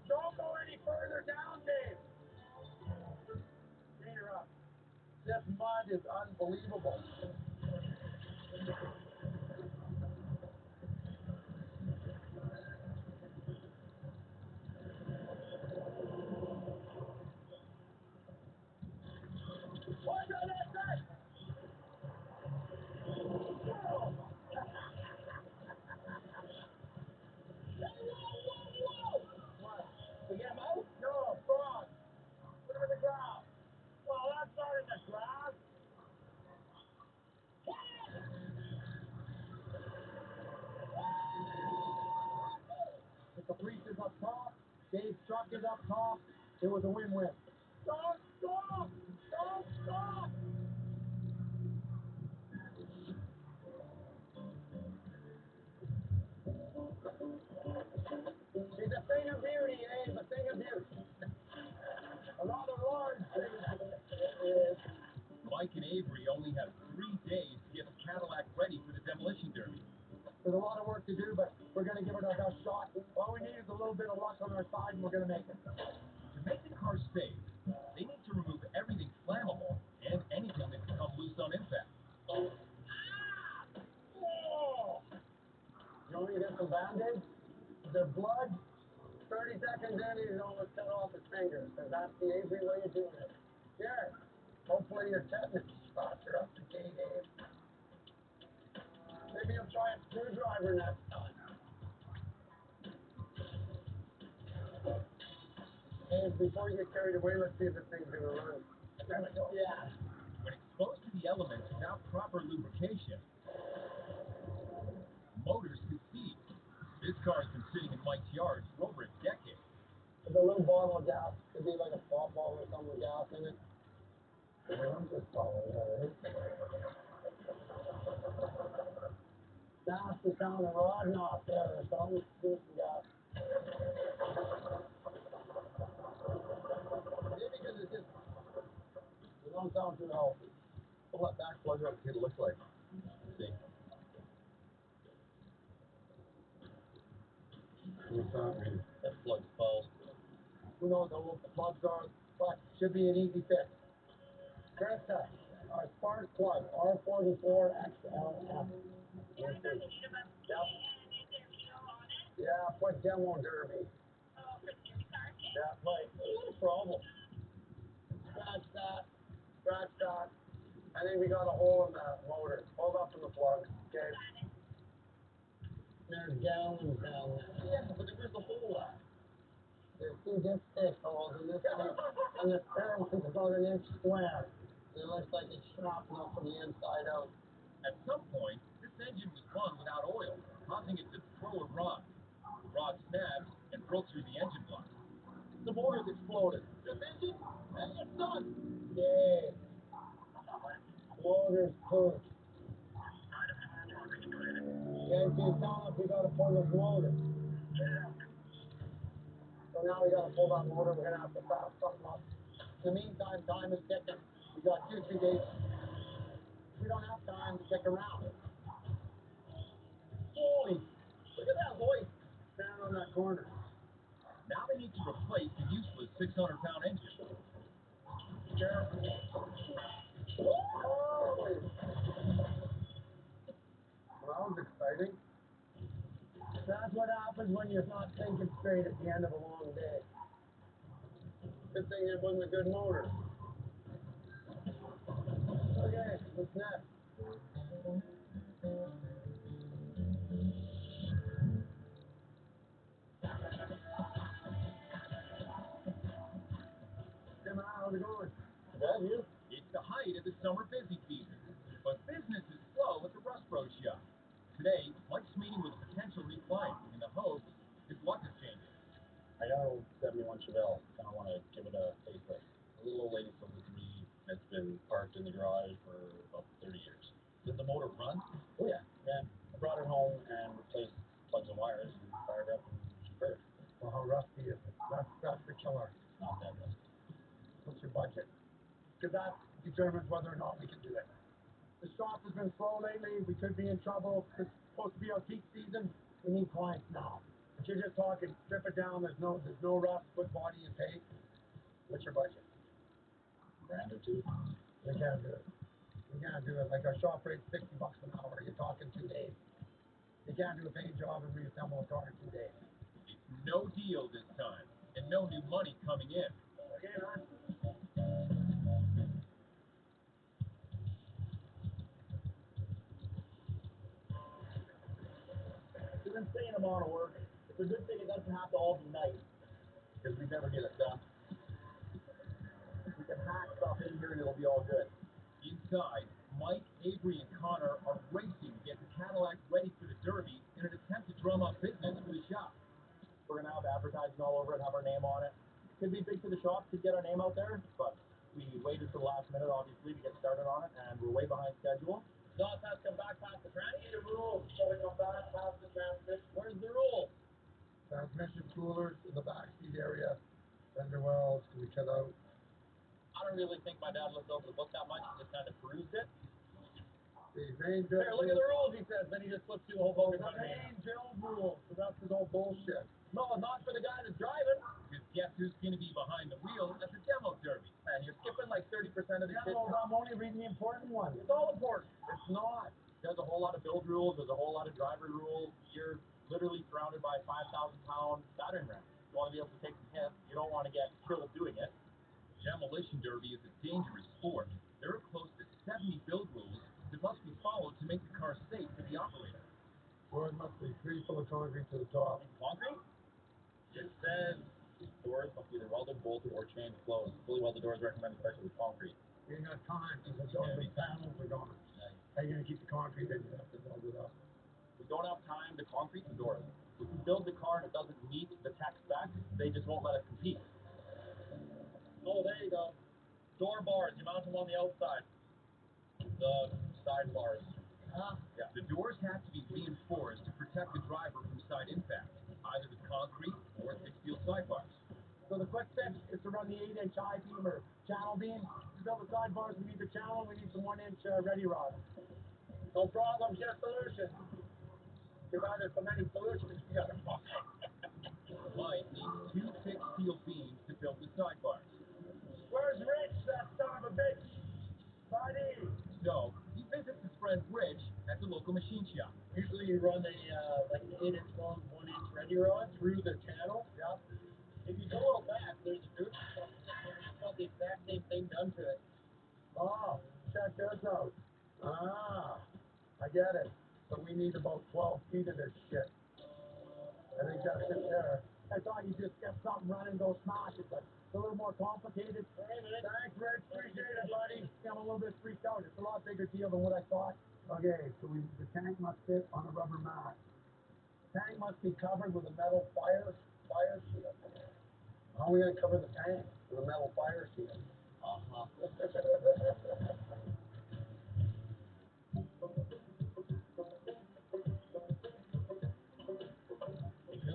Don't go any further down, Dave. Peter up. This mud is unbelievable. What's on that side? What? We get him out? No, frog. Put him in the ground. Well, that's not in the grass. The Caprice is up top. Dave's truck is up top. It was a win-win. Stop! Stop! Stop! of work to do, but we're going to give it our best shot. All we need is a little bit of luck on our side, and we're going to make it. To make the car safe, they need to remove everything flammable and anything that can come loose on impact. You want me to get some Band-Aids? Their blood, 30 seconds in, he's almost cut off his fingers, because that's the Avery way of doing it. Here, hopefully your tetanus shots are up to date, Abe. Maybe you'll try a screwdriver next time. Abe, before you get carried away, let's see if this thing's going to run. There we go. Yeah. When exposed to the elements without proper lubrication, motors could seize. This car has been sitting in Mike's yard for over a decade. There's a little bottle of gas. Could be like a pop bottle or something with gas in it. I'm just following it. That's the sound of rod knot there or something. See some gas. Maybe because it's just, It don't sound too healthy. pull that back plug up and see what it looks like. See? What's that mean? That plug's full. Who knows how old the plugs are, but should be an easy fix. Krista, our spark plug, R44XLF. Yep. Yeah, put demo derby. Yeah, Mike, you got a problem. scratch that, scratch that. I think we got a hole in the motor. Hold up in the plug, okay? There's gallons down there. Yeah, but where's the hole at? There's two dipstick holes in this one, and the spare one's about an inch square. It looks like it's shrapnel from the inside out. At some point, this engine was run without oil, causing it to throw a rod. The rod snapped and broke through the engine block. The motor's exploded. This engine? It's done. Yay. Motor's pooped. Okay, so you tell us we gotta pull this motor. So now we gotta pull that motor, we're gonna have to fast something up. In the meantime, time is ticking. We got 2-3 days. We don't have time to stick around. Holy, look at that hoist. Stand on that corner. Now they need to replace the useless 600-pound engine. Careful. Holy. Well, that was exciting. That's what happens when you're not thinking straight at the end of a long day. Good thing it wasn't a good motor. Okay, what's next? Tim, how's it going? That you? It's the height of the summer busy season, but business is slow at the Rust Pro shop. Today, Mike's meeting with a potential new client in the hopes his luck is changing. I got an old 71 Chevelle. Kind of want to give it a facelift. A little old lady sold it to me. It's been parked in the garage for about 30 years. Did the motor run? Oh yeah. Yeah. I brought it home and replaced plugs and wires and fired up and she purred. Well, how rusty is it? That's the killer. Not that rusty. What's your budget? Because that determines whether or not we can do it. The shop has been slow lately. We could be in trouble. It's supposed to be our peak season. We need clients now. But you're just talking, strip it down. There's no rust. Put body in paint. What's your budget? Grand or two. We can't do it. We can't do it. Like our shop rate's $60 an hour. You're talking 2 days. You can't do a paint job and reassemble a car in 2 days. It's no deal this time, and no new money coming in. Okay, man. It's an insane amount of work. It's a good thing it doesn't have to all be nice. Because we never get it done. We can hack stuff in here and it'll be all good. Inside, Mike, Avery, and Connor are racing to get the Cadillac ready for the Derby in an attempt to drum up business for the shop. We're going to have advertising all over it, have our name on it. Could be big for the shop, could get our name out there, but we waited till the last minute, obviously, to get started on it, and we're way behind schedule. Exhaust has come back past the tranny. The rules. Gotta come back past the transmission. Where's the rule? Transmission coolers in the backseat area. Fender wells can be cut out. I don't really think my dad looked over the book that much, he just kind of perused it. The main build Here, look at the rules, he says. Then he just flips through the whole book. The main build rules. So that's his old bullshit. No, not for the guy that's driving. Because guess who's going to be behind the wheel at the demo derby? Man, you're skipping like 30% of the shit. No, I'm only reading the important ones. It's all important. It's not. There's a whole lot of build rules. There's a whole lot of driver rules. You're literally surrounded by 5,000-pound battering rams. You want to be able to take some hits. You don't want to get killed doing it. Demolition derby is a dangerous sport. There are close to 70 build rules that must be followed to make the car safe for the operator. Or it must be 3 full of concrete to the top. Concrete? It says doors must be either welded, bolted, or chained closed. Fully welded doors recommended, especially with concrete. You ain't got time because those big panels are gone. How are you going to keep the concrete in? You have to weld it up. We don't have time to concrete the doors. If we build the car and it doesn't meet the tech specs, they just won't let us compete. Oh, there you go. Door bars, you mount them on the outside. The side bars. Yeah. The doors have to be reinforced to protect the driver from side impact, either with concrete or thick steel sidebars. So the quick fix is to run the 8-inch I-beam or channel beam. To build the sidebars, we need the channel. We need some 1-inch ready rod. No problem, just solution. Too bad there's so many solutions. You gotta fuck. Mike needs 2 thick steel beams to build the sidebars. Where's Rich, that son of a bitch? Buddy! So, he visits his friend Rich at the local machine shop. Usually you run a like an 8-inch long, 1-inch ready rod through the channel. Yep. If you go out back, there's a dirt truck. It's got the exact same thing done to it. Oh, check this out. Ah, I get it. So we need about 12 feet of this shit. I think that's it there. I thought you just get something running, go smash it, but it's a little more complicated. Thanks, Rich. Appreciate it, buddy. I'm a little bit freaked out. It's a lot bigger deal than what I thought. Okay, so the tank must fit on a rubber mat. The tank must be covered with a metal fire shield. How are we going to cover the tank with a metal fire shield?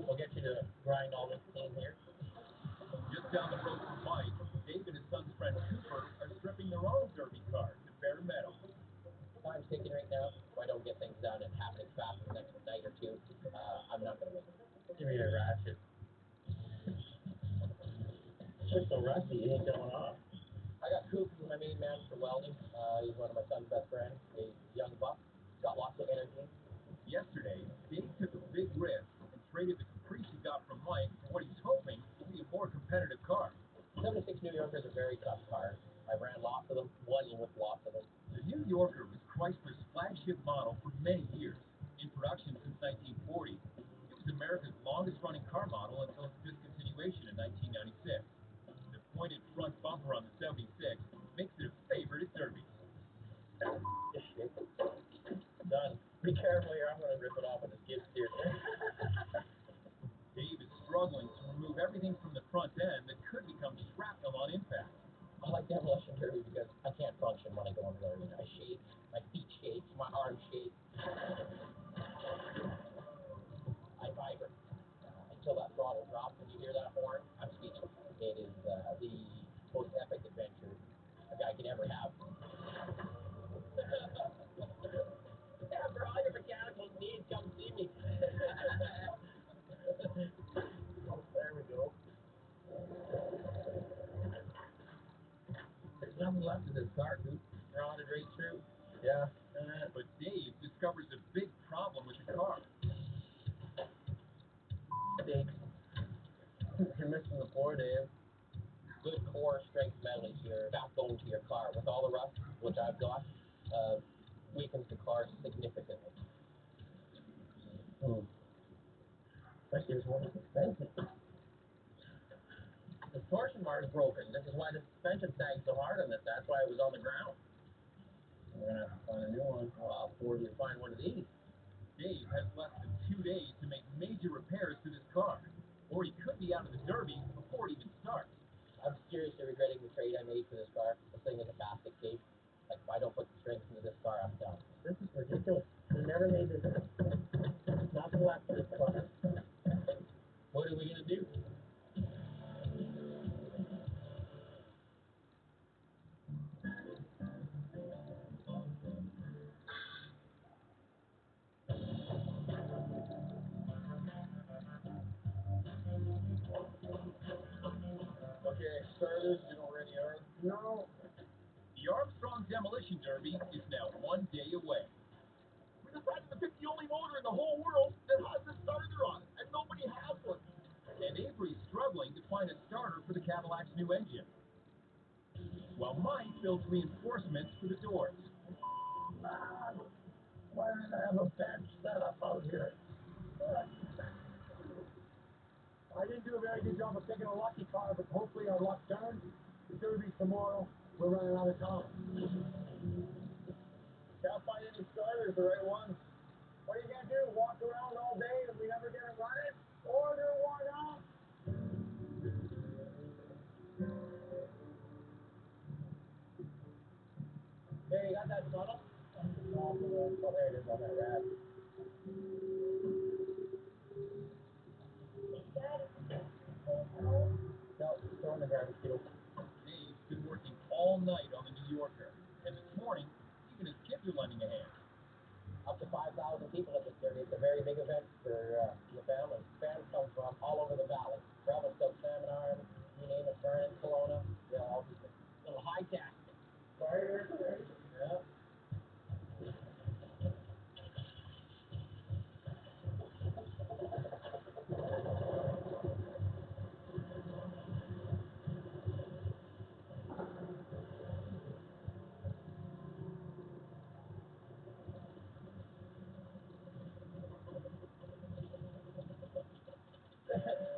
We'll get you to grind all this in here. Just down the road from Mike, Dave and his son's friend Cooper are stripping their own derby car to bare metal. Time's ticking right now. If I don't get things done and happening fast in the next night or two, I'm not going to make it. Give me a ratchet. You're so rusty, you ain't going off. I got Coop, who's my main man for welding. He's one of my son's best friends. He's a young buck. Got lots of energy. Yesterday, Dave took a big risk and traded the Caprice he got from Mike for what he's hoping will be a more competitive car. 76 New Yorkers are very tough cars. I've ran lots of them, won with lots of them. The New Yorker was Chrysler's flagship model for many years. In production since 1940, it was America's longest-running car model until its discontinuation in 1996. The pointed front bumper on the 76 makes it a favorite at derbies. Just shake it. Done. Be careful here, I'm going to rip it off with a skid steer. Dave is struggling to remove everything from the front end that could become shrapnel on impact. I like demolition derby because I can't function when I go into the arena. I shake, my feet shake, my arms shake. I vibrate. Until that throttle drops and you hear that horn, I'm speechless. It is the most epic adventure a guy can ever have. Yeah, for all your mechanical needs, come see me. There we go. There's nothing left of this car, dude. Rotted right through. Yeah. But Dave discovers a big problem with the car. Steaks. You're missing the floor, Dave. Good core strength metal is your backbone to your car. With all the rust, which I've got, weakens the car significantly. That gives one expensive. The torsion bar is broken. This is why the suspension sags so hard on this. That's why it was on the ground. We're gonna have to find a new one. Well, I'll afford you to find one of these. Dave has less than 2 days to make major repairs to this car, or he could be out of the derby before it even starts. I'm seriously regretting the trade I made for this car. This thing is a basket case. Like, if I don't put the strength into this car, I'm done. This is ridiculous. We never made this. Nothing left for this car. What are we gonna do? No. The Armstrong Demolition Derby is now 1 day away. We decided to pick the only motor in the whole world that has a starter on it, and nobody has one. And Avery's struggling to find a starter for the Cadillac's new engine, while Mike builds reinforcements for the doors. Man, why didn't I have a bench set up out here? I didn't do a very good job of picking a lucky car, but hopefully our luck turns. The derby's tomorrow. We're running out of time. Can't find any starters, the right ones. What are you gonna do? Walk around all day and we never get it running? Order one up. Hey, you got that funnel? Oh, there it is on that rack. No, throw in the garbage, kiddo. Dave's been working all night on the New Yorker, and this morning, even his kids are lending a hand. Up to 5,000 people at this derby. It's a very big event for the family. Fans come from all over the valley. Revelstoke, Salmon Arms, you name it, Vernon, Kelowna. They'll all be there. Little high tax. Yeah.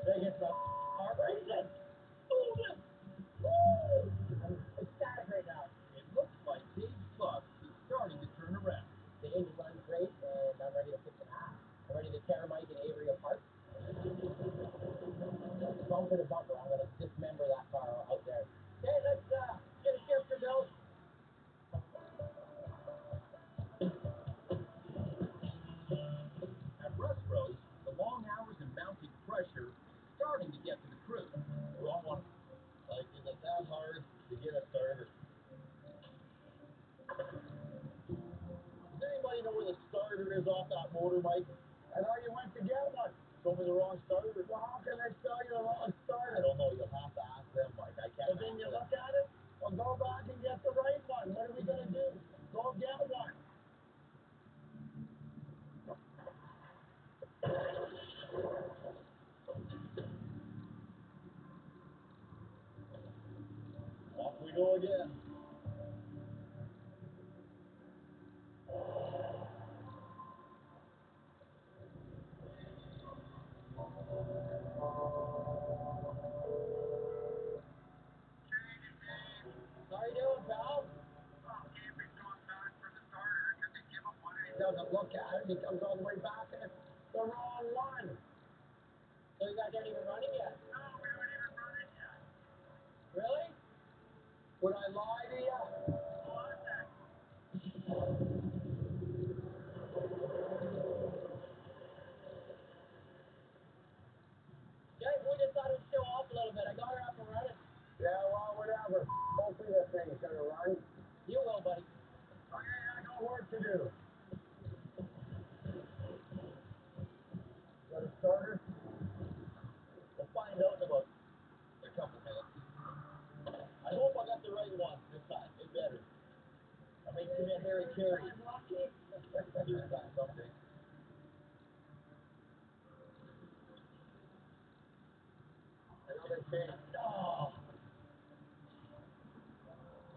They get the heart racing. Moving. Woo! I'm ecstatic right now. It looks like Dave's luck is starting to turn around. The engine runs great, and I'm ready to fix it up. I'm ready to tear Mike and Avery apart. Bumper to bumper, I'm going to dismember that car out there. Okay, let's get a shifter built. At Rustros, the long hours and mounting pressure is starting to get to the crew. Wrong one. Like, is it that hard to get a starter? Does anybody know where the starter is off that motor, Mike? I thought you went to get one. Show me the wrong starter. Well, how can they sell you the wrong I starter? don't know. You'll have to ask them, Mike. I can't. Well, then you look at it. Well, go back and get the right one. What are we gonna do? Go get one. Off we go again. How you doing, pal? He doesn't look at it. He comes all the way back and it's the wrong one. So you guys aren't even running yet? Really? Would I lie to you? Yeah, we just thought it would show off a little bit. I got her up and running. Yeah, well, whatever. Hopefully this thing's gonna run. You will, buddy. Okay, I got work to do. Got a starter? We'll find out in about a couple minutes. I hope I got the right one this time. It better. I made too many Harry Carey. I'm lucky. This time, someday. Another chance. Oh.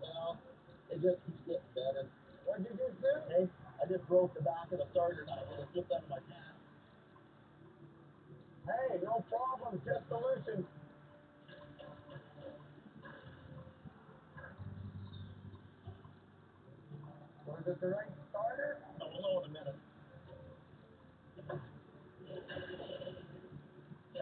Well, it just keeps getting better. What'd you just do? Hey, I just broke the back of the starter nut when it slipped out of my pants. Hey, no problem. Just solution. Was it the right starter? I will know in a minute.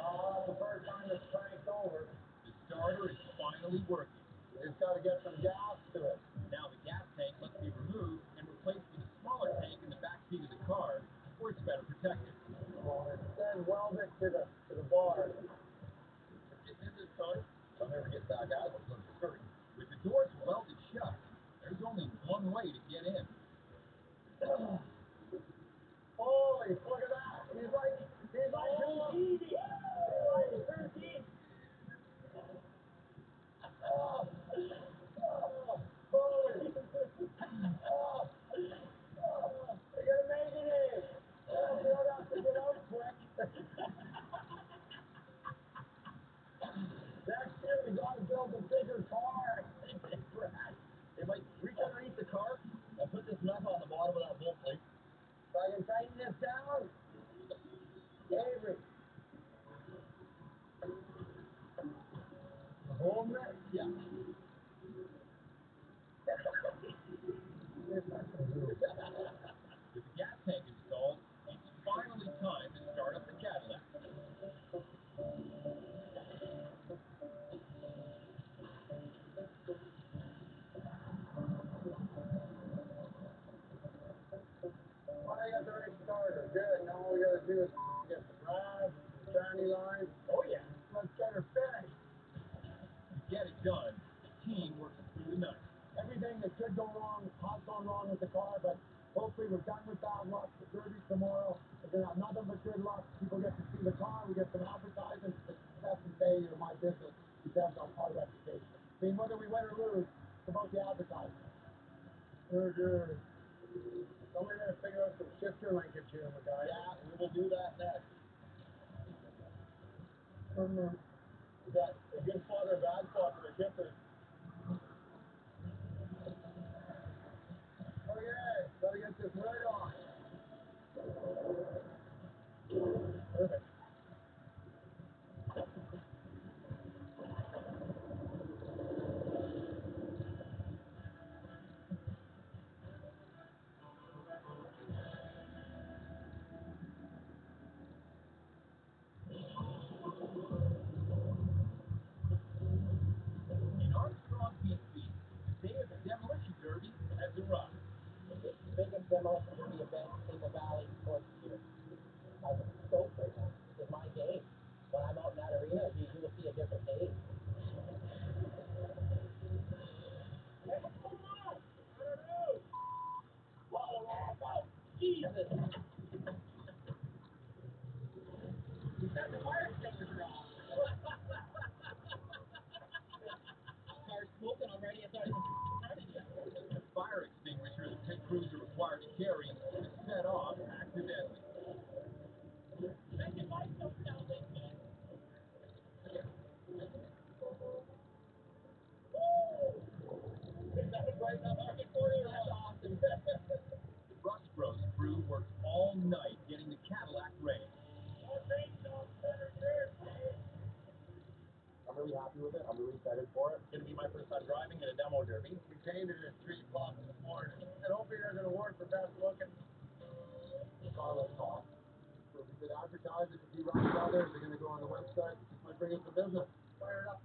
Oh, that's the first time it's cranked over. The starter is finally working. It's got to get some gas to it. Now the gas tank must be removed and replaced with a smaller tank in the back seat of the car, where it's better protected. Well, it said weld it to the bar. Getting in this car, I'll never get back out of it, I'm certain. With the doors welded shut, there's only one way to get in. Holy, look at that. He's like Houdini. He's like Houdini. Oh, with the car, but hopefully we're done with bad luck. The Derby's tomorrow. We're going to have nothing but good luck. People get to see the car. We get some advertising. The success and failure of my business depends on our reputation. I mean, whether we win or lose, it's about the advertising. Good. So we're going to figure out some shifter linkage here, my guy. Yeah, we will do that next. Mm-hmm. Is that a good spot or a bad spot for a shifter? Okay, gotta get this right on. Perfect. In Armstrong, BC, the day of the Demolition Derby has arrived. It's the biggest demolition derby event in the valley for the year. I'm stoked right now. This is my game. When I'm out in that arena, you will see a different game. Hey, what's going on? I don't know. Whoa. Jesus. He said the fire extinguisher off. Car's smoking already. It's not even started yet. The fire extinguisher the pit crews are required to carry is set off accidentally. Make your lights don't sound like that. Is that right now? Market for you? That's awesome. The Rust Bros crew worked all night getting the Cadillac ready. I'm really happy with it. I'm really excited for it. It's going to be my first time driving in a demo derby. We came in at 3 o'clock this morning. And hopefully they're going to work for best looking. Car looks awesome. So if we could advertise it to D-Rock Brothers, they're going to go on the website. This might bring in some business. Fire it up.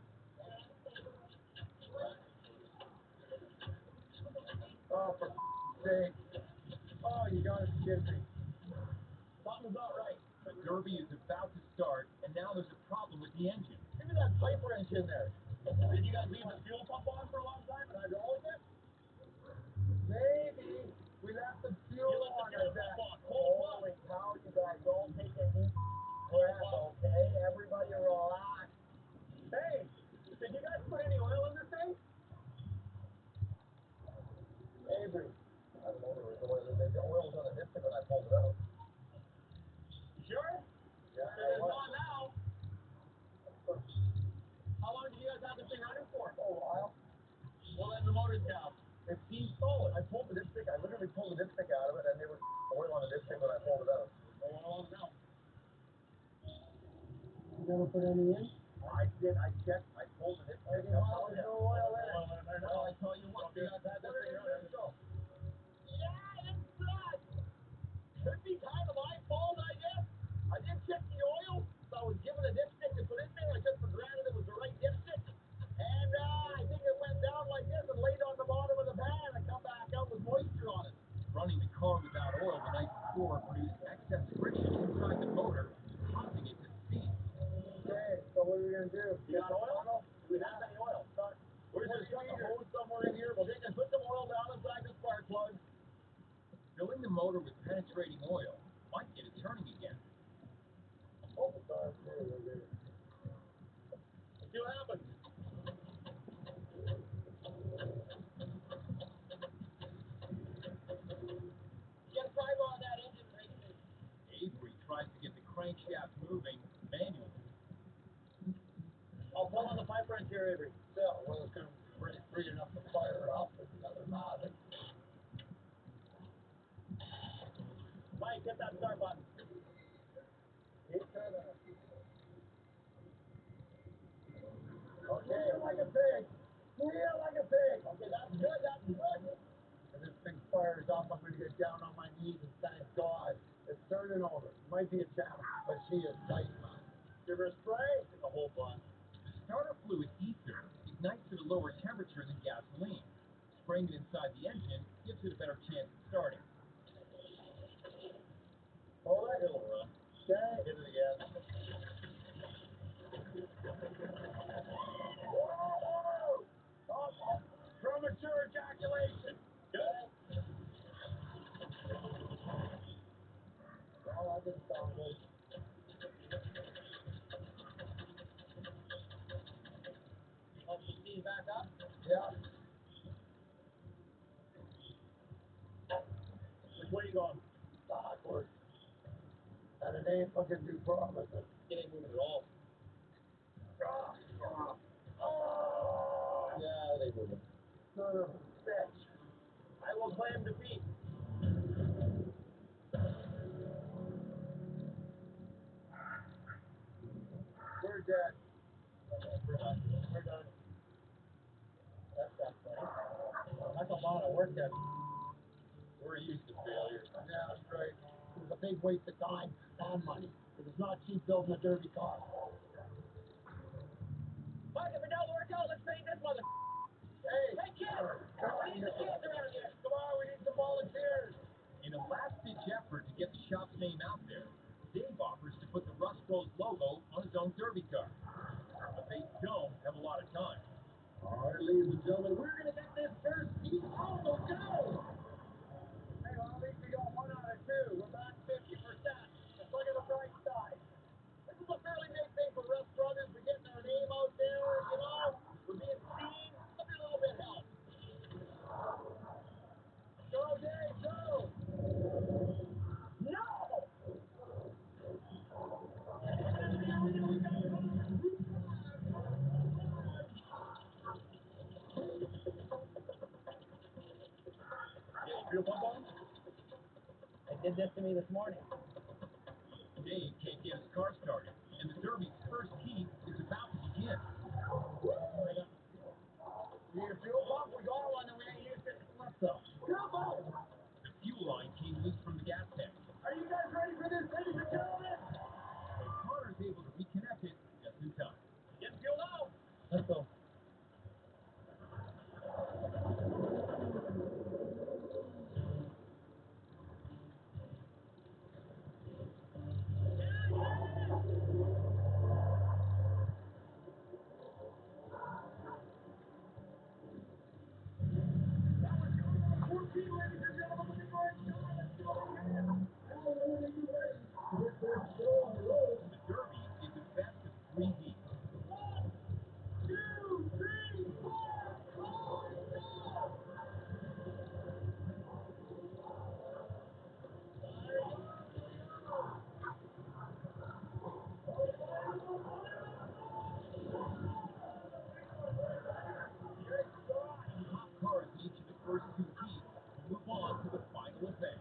Oh, for sake. Oh, you got to be kidding me. Something's not right. The Derby is about to start, and now there's a problem with the engine. Give me that pipe wrench in there. Did you guys leave the fuel pump on for a long time and hydraulic it? Maybe we left the fuel You left on the fuel at that. pump on. Cold Holy cow, you guys don't take a deep breath, okay? Everybody relax. Hey, did you guys put any oil in this thing? Avery. I don't know. The oil was on the dipstick when I pulled it out. Sure? Yeah, It's on now. How long did you guys have this thing running for? a while. Well, then the motor's down. It seems solid. I pulled the dipstick. I literally pulled the dipstick out of it, and there was oil on the dipstick when I pulled it out. No oil on it now. You never put any in? I did. I checked. I pulled the dipstick. Okay, well, there's no oil in it. Well, I tell you what, you guys had this thing running. Yeah, it's good. Could be kind of my fault, I guess. I did check the oil, so I was given a dipstick to put in there. I took for granted it was the right dipstick. And I think it went down like this and laid on the bottom of the pan and come back out with moisture on it. Running the car without oil the night before produced excess friction inside the motor, causing it to seize. Okay, so what are we going to do? You got oil? Do we have any oil? We're just got the hose somewhere in here. We'll take and put some oil down inside the spark plug. Filling the motor with penetrating oil might get it turning again. Oh, sorry. There. See what happens. Get a primer on that engine right there. Avery tries to get the crankshaft moving manually. I'll pull on the pipe wrench here, Avery. Yeah, well, it's going to be free enough to fire it off. It's another nozzle. Mike, hit that start button. Keep turning it. Okay. Feel like a pig. Feel like a pig. Okay, that's good. That's good. And this thing fires up. I'm going to get down on my knees and thank God it's turning over. Might be a challenge, but she is tight, man. Give her a spray. It's a whole bunch. The starter fluid ether ignites at a lower temperature than gasoline. Spraying it inside the engine gives it a better chance of starting. Hold it. It'll run. Okay. Hit it again. Whoa! Oh, premature ejaculation. Good. Yeah. Which way you going? Backwards. And it ain't looking too promising. It ain't moving at all. Yeah, they moving. Son of a bitch. I will claim defeat. We're dead. We're done. We're done. That's funny. That's a lot of work, Kevin. We're used to failure. Yeah, that's right. It was a big waste of time and money. It was not cheap building a derby car. Fuck, if it don't work out, let's paint this mother. Hey, Hey, kids! We need the kids around here. come on, we need some volunteers. In a last-ditch effort to get the shop's name out there, Dave offers to put the Rust Bros logo on his own derby car. But they don't have a lot of time. All right, ladies and gentlemen, we're going to get this first heat on the go. Hey, well, at least we got 1 out of 2. We're back 50%. Let's look at the bright side. This is a fairly big thing for Rust Brothers. We're getting our name out there, you know. We're being seen. Every little bit helps. Go, Dave, go! No! Yeah, you feel pump on? They did this to me this morning. Dave can't get his car started, and the Derby's first heat is about to begin. You need a fuel pump? We got one and we ain't used it in slip though. Come on! The fuel line came loose from the gas tank, Are you guys ready for this, ladies and gentlemen? but Connor's able to reconnect it just in time. Getting fuel now. Let's go. That was car 14, ladies and gentlemen, with the orange car. Let's go ahead. How long are you ready to get this show on the road? The Derby is a best of 3 heats. 1, 2, 3, 4, 5, go! Top cars in each of the first 2 heats move on to the final event.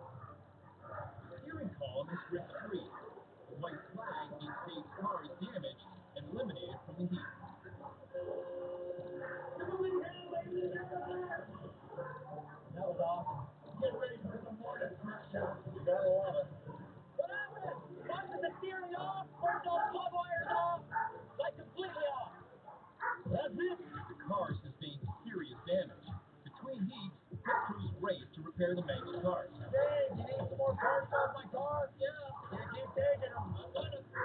The steering column is grid 3. The white flag means Dave's car is damaged and eliminated from the heat. That was awesome. Get ready for some more destruction. You gotta love it. What happened? Why was the steering off? Weren't those plug wires off? Like completely off. That's it. The car sustained serious damage. Between heats, pit crews race to repair the mangled cars. Dave, you need some more parts off my car? Yeah. You keep taking them.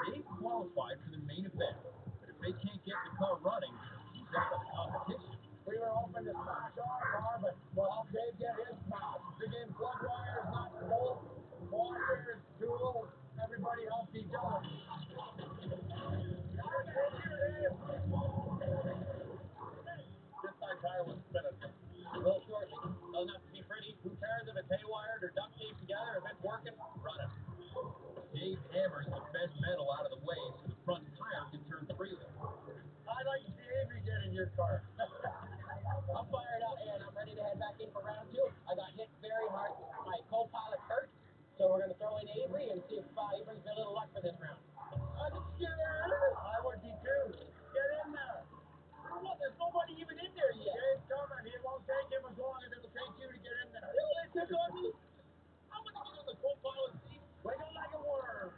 Dave qualified for the main event, but if they can't get the car running, he's out of the competition. We were hoping to smash our car, but we'll help Dave get his smashed. Again, plug wires, nuts, bolts, washers, tools. Everybody helps each other. This side tire was spinning. Well, shortly. Doesn't have to be pretty. Who cares if it's haywired or duct taped together? If it's working, run it. Dave hammers the bent metal out of the way so the front tire can turn freely. I'd like to see Avery get in your car. I'm fired up and I'm ready to head back in for round 2. I got hit very hard. My co-pilot's hurt, so we're going to throw in Avery and see if he brings me a little luck for this round. I'm scared. I would be too. Get in there. What? There's nobody even in there yet. Dave's coming. It won't take him as long as it'll take you to get in there. Really? They took on me? I'm gonna get on the co-pilot seat. Wiggle like a worm.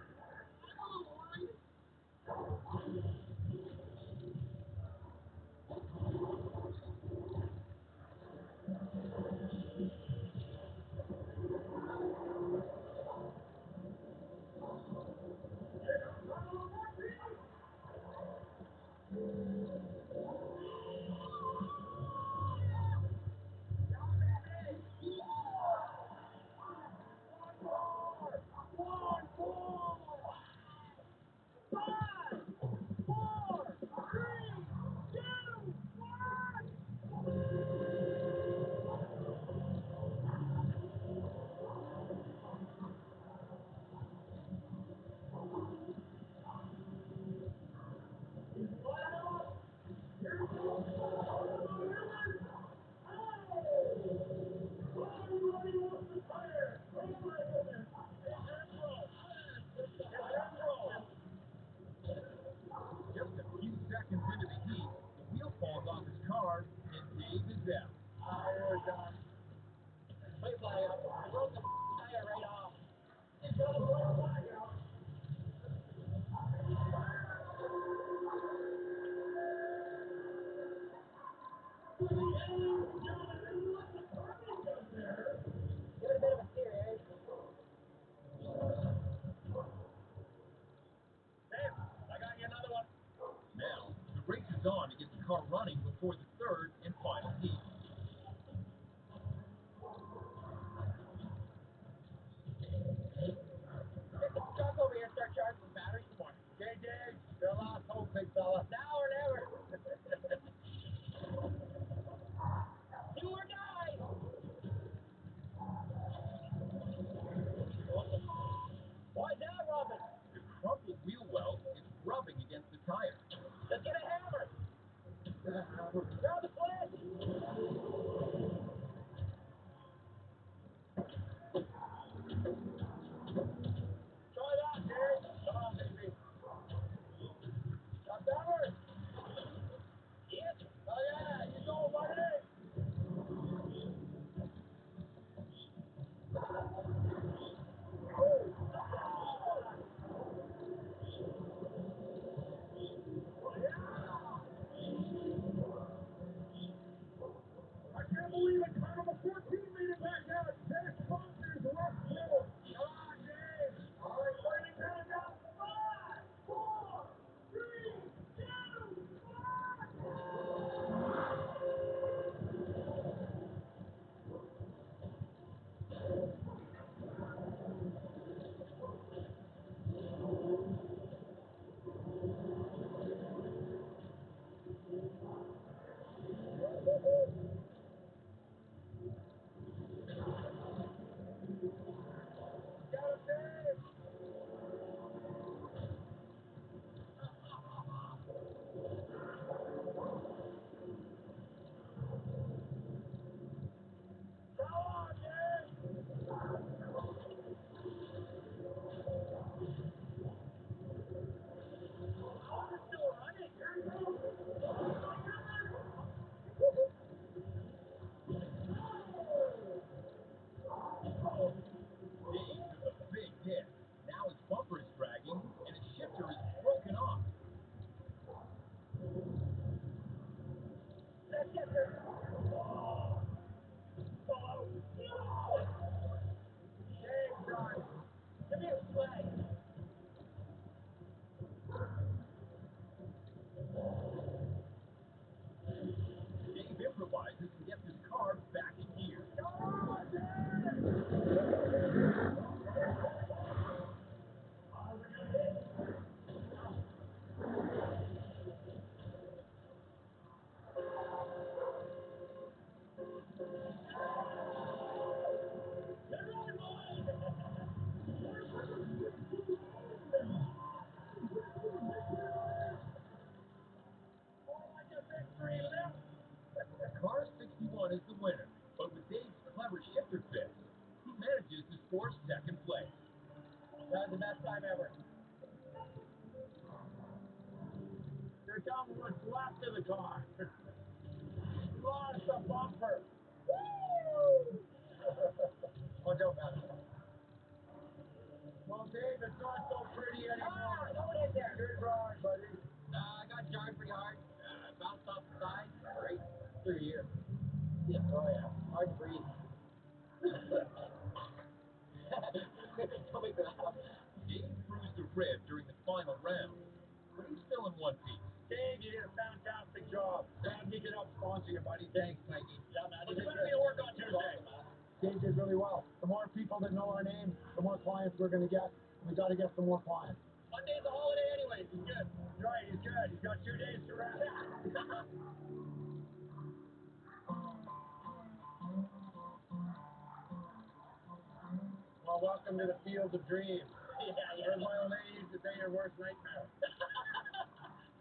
John. Play flag up. I broke the tire right off. You got to play flag up. Give it a bit of a steer, eh? Dave, I got you another one. Now, the race is on to get the car running before the third and final heat. Get the truck over here and start charging the batteries some more. Okay, Dave, your last hope, big fella. Now or never. Do or die. Why's that, Robin? The crumpled wheel well is rubbing against the tire. Let's get a hammer. Grab the sledge. Try that, Dave. Come on, baby. Got better. Yes. Oh, yeah, you go, buddy. I can't believe it. Number 14 made it back out. Dennis Foster's left middle. Come on, Dave. All right, winding down now. 5, 4, 3, 2, 1. Got him, Dave. Come on, Dave. Oh, we're still running. Dave took a big hit. Now his bumper is dragging and his shifter is broken off. Let's get her. Dave done. Give me a flag. Dave improvises and gets his car back in gear. Come on, Dave. Car 61 is the winner, but with Dave's clever shifter fix, he manages to score second place. That was the best time ever. They're down to what's left of the car. Lost the bumper. Woo! Oh, don't matter. Well, Dave, it's not so pretty anymore. Going in there. Good ride, buddy. I got jarred pretty hard. Bounced off the side. Great. Through here. Yeah. Oh, yeah. Hard to breathe. Don't make me laugh. Dave bruised a rib during the final round, but he's still in one piece. Dave, you did a fantastic job. Glad we could help sponsor you, buddy. Thanks, Mikey. Yeah, man. What's the plan to work on Tuesday? Dave did really well. The more people that know our name, the more clients we're going to get. We got to get some more clients. Monday's a holiday anyways. He's good. Right, he's good. He's got 2 days to rest. Well, welcome to the field of dreams. Where's my old lady used to say your worst nightmare?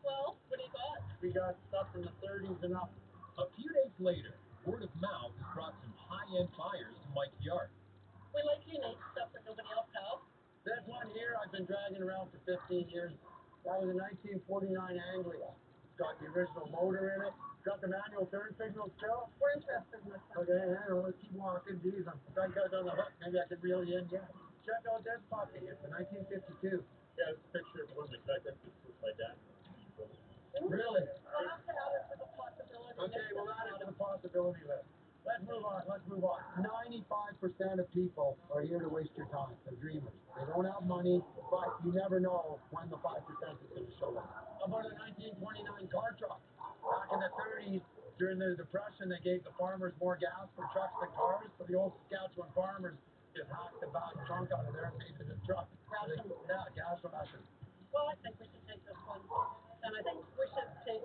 Well, what do you got? We got stuff from the 30s and up. A few days later, word of mouth has brought some high-end buyers to Mike's yard. We like unique stuff that nobody else has. This one here I've been dragging around for 15 years. That was a 1949 Anglia. It's got the original motor in it, Got the manual turn signal still? We're interested in this one. Okay, hang on, let's keep walking. Geez, I'm stuck out on the hook. Maybe I can reel you in yet. Check out this puppy. It's a 1952. Yeah, it's a picture of one of the connected with my dad. Really? We'll have to add it to the possibility. Okay, we'll add it to the possibility list. Let's move on, let's move on. 95% of people are here to waste your time. They're dreamers. They don't have money, but you never know when the 5% is going to show up. How about a 1929 car truck? Back in the 30s, during the Depression, they gave the farmers more gas for trucks than cars, so the old Saskatchewan farmers just hacked the back trunk out of there and made it a truck. Ration. Yeah, gas ration. Well, I think we should take this one. And I think we should take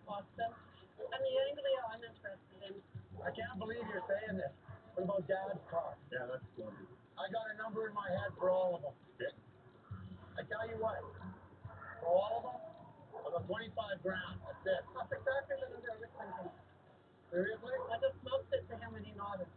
Austin. And the Anglia I'm interested in. I can't believe you're saying this. What about Dad's car? Yeah, that's good. I got a number in my head for all of them. Okay. I tell you what, for all of them, about 25 grand. That's it. That's exactly the number I was thinking. Seriously? I just mouthed it to him and he nodded.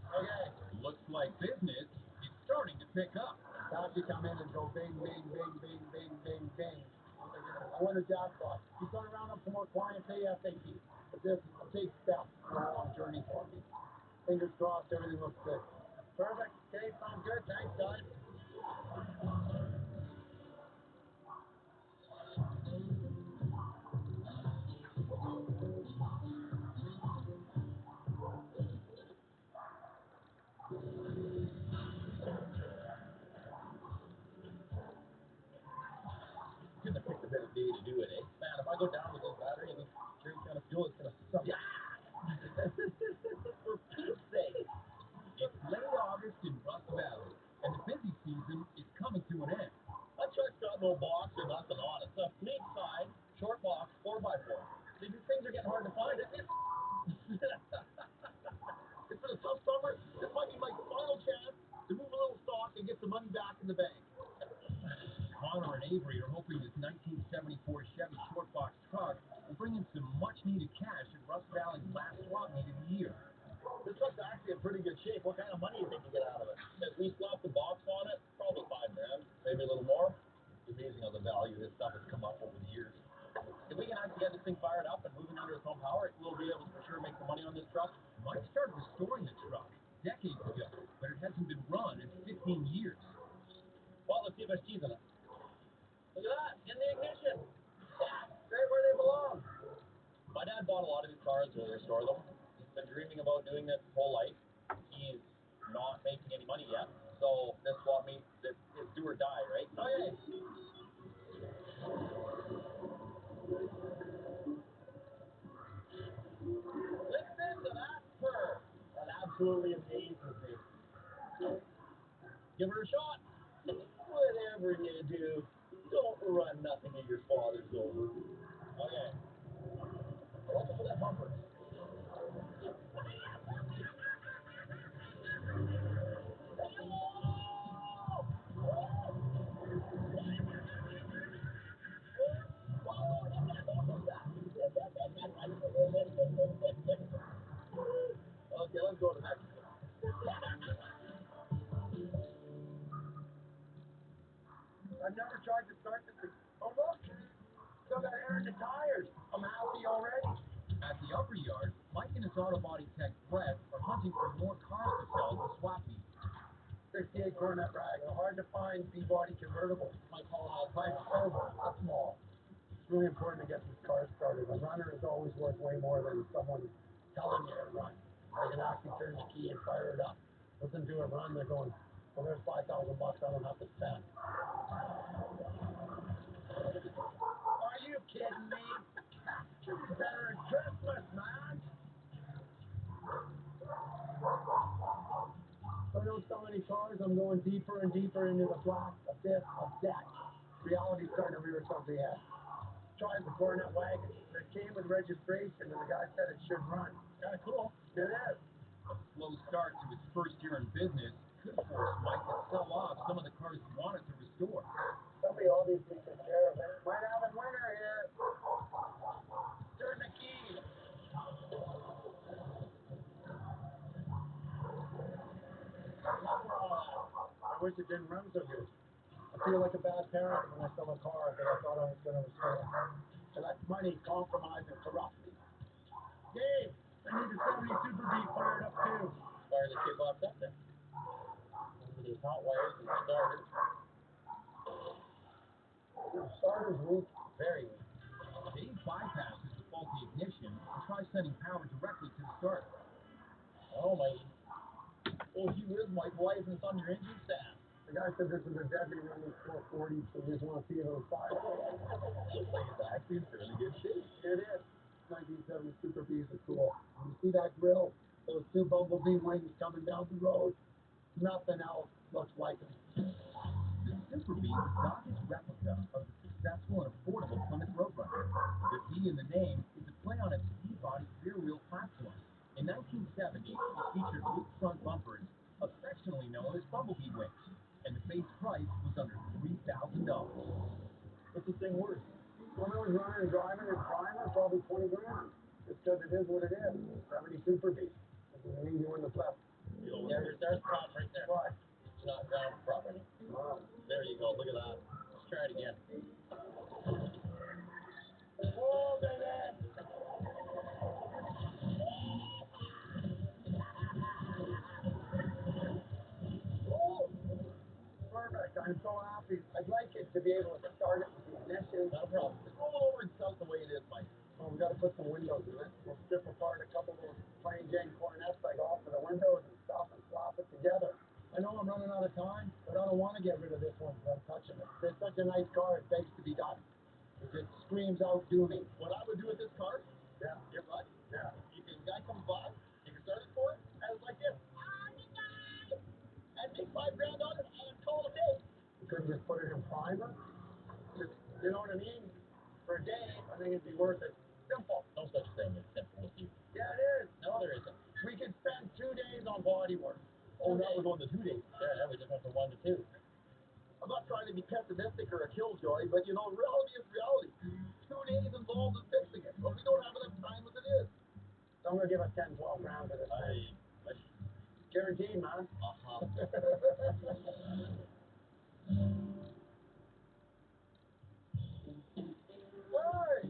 Okay. Looks like business is starting to pick up. Tashi come in and go bing, bing, bing, bing, bing, bing, bing. I won a jackpot. He's going to round up some more clients ASAP. But this is a big step on a long journey for me. Fingers crossed, everything looks good. Perfect. Okay, sounds good. Thanks, guys. Couldn't have picked a better day to do it, eh? Man, if I go down with this battery and this carry kind of fuel, it's gonna suck. Yeah. For Pete's sake. It's late August in Rust Valley, and the busy season is coming to an end. That truck's got no box or nothing on it. It's a fleet side, short box, 4x4. These things are getting hard to find. It's it's been a tough summer. This might be my final chance to move a little stock and get some money back in the bank. Connor and Avery are hoping this 1974 Chevy short box truck will bring in some much-needed cash at Rust Valley's last swap meet of the year. This truck's actually in pretty good shape. What kind of money do you think you get out of it? As we slap the box on it, probably 5 grand, maybe a little more. It's amazing how the value of this stuff has come up over the years. If we can actually get this thing fired up and moving under its own power, we'll be able to for sure make some money on this truck. Mike started restoring the truck decades ago, but it hasn't been run in 15 years. Well, let's see if there's keys in it. Look at that, in the ignition. Yeah, Right where they belong. my dad bought a lot of his cars to restore them. He's been dreaming about doing it his whole life. He's not making any money yet, so this swap meet is do or die, right? Okay. Listen to that purr. That absolutely amazes me. Give her a shot. Whatever you do, don't run nothing in your father's over. Okay. Welcome to that bumper. Okay, let's go to Mexico. I've never tried to start this thing. Oh, look. Still got air in the tires. I'm happy already. At the upper yard, Mike and his auto body tech Brett are hunting for more cars to sell at the swap meet. 68 Cornet rag. A hard to find B-body convertible. My call out. My turbo. That's small. It's really important to get these cars started. A runner is always worth way more than someone telling you to run. They can actually turn the key and fire it up. Listen to it run, they're going, well, there's $5,000 I don't have to spend. Are you kidding me? This is better than Christmas, man. I don't sell any cars. I'm going deeper and deeper into the black abyss of debt. Reality's starting to rear its ugly head. Tried the Cornet wagon. It came with registration, and the guy said it should run. Kind of cool. It is. A slow start to his first year in business could force Mike to sell off some of the cars he wanted to restore. Somebody obviously took care of it. Might have a winner here. Turn the key. I wish it didn't run so good. I feel like a bad parent when I sell a car that I thought I was going to restore. to let money compromise and corrupt me. Dave, I need the 70 Super Beat fired up too. Fire the kid box up then. With these hot wires and starters. The starter's weak. Very weak. Dave bypasses the faulty ignition and tries sending power directly to the starter. Oh, Mikey. Oh, gee whiz, Mike, why isn't this on your engine stand? The guy said this is a deadly running 440, so we just want to see if it'll fire. Looks like it's actually in fairly good shape. It is. 1970 Super Bees are cool. You see that grill? Those two bumblebee wings coming down the road. Nothing else looks like them. The Super Bee is Dodge's replica of the successful and affordable Plymouth Roadrunner. The B in the name is a play on its D-body rear-wheel platform. In 1970, it featured loop front bumpers, affectionately known as bumblebee wings, and the base price was under $3,000. What's this thing worth? When I was running and driving in primer, probably 20 grand. Just because it is what it is. 70 Super Bees. This is an easy one to flip. Yeah, there's pop right there. Right. It's not grounded properly. Wow. There you go. Look at that. Let's try it again. Whoa, baby! Perfect. I'm so happy. I'd like it to be able to start it with the ignition. No problem. Just roll it over and sell it the way it is, Mike. Well, we got to put some windows in it. We'll strip apart a couple of those plain Jane cornets I got for the windows and stuff and slap it together. I know I'm running out of time, but I don't want to get rid of this one without touching it. It's such a nice car, it begs to be done. It just screams out, do me. What I would do with this car, Yeah, your bud, yeah. if a guy comes by, you can start it for it, and it's like this. And make $5 on it and call it a day. You couldn't just put it in primer? Just, you know what I mean? For a day, I think it'd be worth it. Simple. No such thing as simple with you. Yeah, it is. No, there isn't. We could spend 2 days on body work. Oh, now we're going to 2 days. Yeah, we just went from 1 to 2. I'm not trying to be pessimistic or a killjoy, but you know, reality is reality. 2 days involved in fixing it, but we don't have enough time as it is. So I'm going to give us 10, 12 grand for this thing. I wish. Guaranteed, man. Uh-huh. Hey!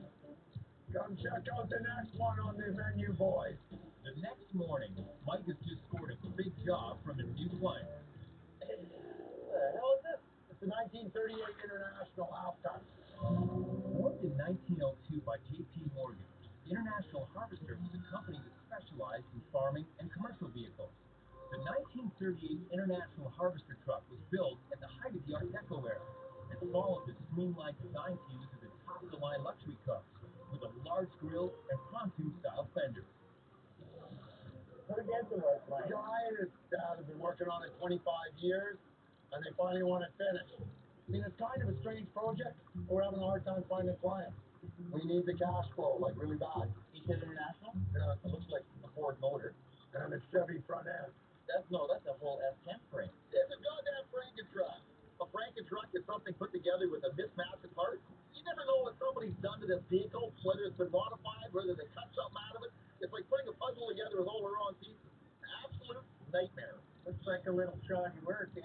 Come check out the next one on the menu, boys. The next morning, Mike has just scored a big job from his new client. What the hell is this? It's the 1938 International Half Ton. Formed in 1902 by J.P. Morgan, International Harvester was a company that specialized in farming and commercial vehicles. The 1938 International Harvester truck was built at the height of the Art Deco era and followed the streamlined design cues of the top-of-the-line luxury cars, with a large grille and pontoon-style fenders. Put against the work, The Mike. guy and his dad have been working on it 25 years, and they finally want it finished. I mean, it's kind of a strange project, but we're having a hard time finding clients. We need the cash flow, like, really bad. He said international? Yeah, it looks like a Ford motor. And a Chevy front end. That's a whole F10 frame. It's a goddamn Franken-truck. A Franken-truck is something put together with a mismatch of parts. You never know what somebody's done to this vehicle, whether it's been modified, whether they cut something out of it. It's like putting a puzzle together with all the wrong pieces. Absolute nightmare. Looks like a little shoddy work, eh?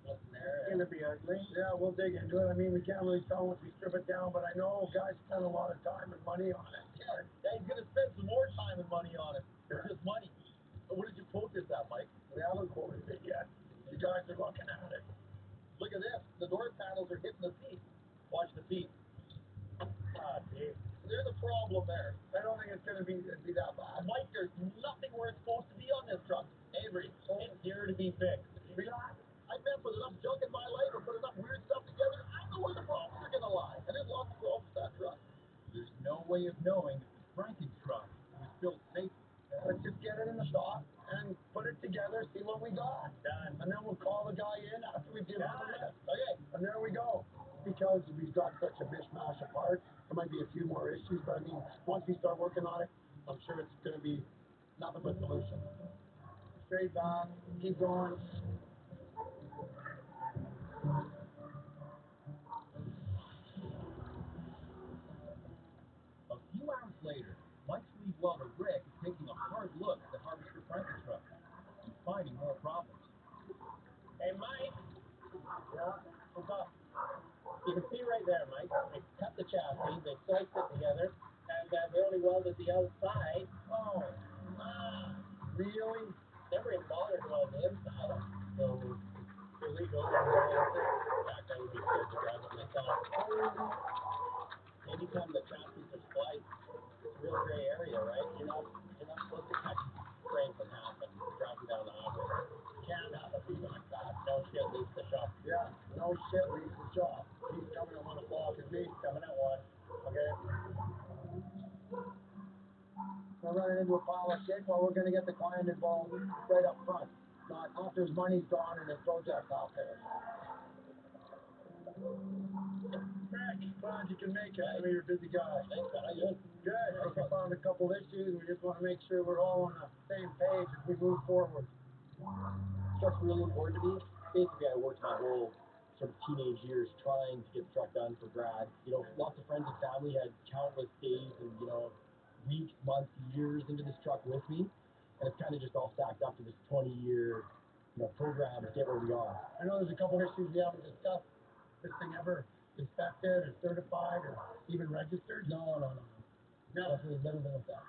What's in there? It's gonna be ugly. Yeah, we'll dig into it. I mean, we can't really tell once we strip it down, but I know guys spent a lot of time and money on it. Yeah, he's gonna spend some more time and money on it. It's just money. What did you quote this at, Mike? We haven't quoted it yet. You guys are looking at it. Look at this. The door panels are hitting the seat. Watch the seat. Ah, Dave. There's a problem there. I don't think it's gonna be that bad. Mike, there's nothing where it's supposed to be on this truck. Avery, It's here to be fixed. Relax. I've messed with enough junk in my life and put enough weird stuff together. I know where the problems are gonna lie. And there's lots of problems with that truck. There's no way of knowing if the Franken truck was built safely. Let's just get it in the shop and put it together, see what we got. Done. And then we'll call the guy in after we give him the list. Okay. And there we go. Because we've got such a mishmash of parts, there might be a few more issues, but I mean, once we start working on it, I'm sure it's going to be nothing but solutions. Straight back, keep going. A few hours later, Mike's lead welder Rick is taking a hard look at the Harvester Franken truck and finding more problems. Hey, Mike. Yeah. What's up? You can see right there, Mike. They cut the the chassis, they sliced it together, and they only welded the outside. Oh, really? Never even bothered to weld the inside. So it's illegal. In fact, I would be scared to drive it myself. Anytime the chassis are spliced, it's a real gray area, right? You're not supposed to cut frames in half and driving down the highway. Can't have it be like that. No shit leaves the shop. Yeah, no shit leaves the shop. He's coming at 1 o'clock and me Coming at 1. okay? We're running into a pile of shit. Well, we're gonna get the client involved right up front. Not after his money's gone and his project's out there. Frank, glad you can make it. I know you're a busy guy. Thanks, man. How you doing? Good. I think we found a couple issues. We just want to make sure we're all on the same page as we move forward. Truck's really important to me. Basically, I worked my whole sort of teenage years trying to get the truck done for grad. Lots of friends and family had countless days and, weeks, months, years into this truck with me. And it's kind of just all stacked up to this 20-year, program to get where we are. I know there's a couple issues we haven't discussed. This thing ever inspected or certified or even registered? No. Never. Never been with that.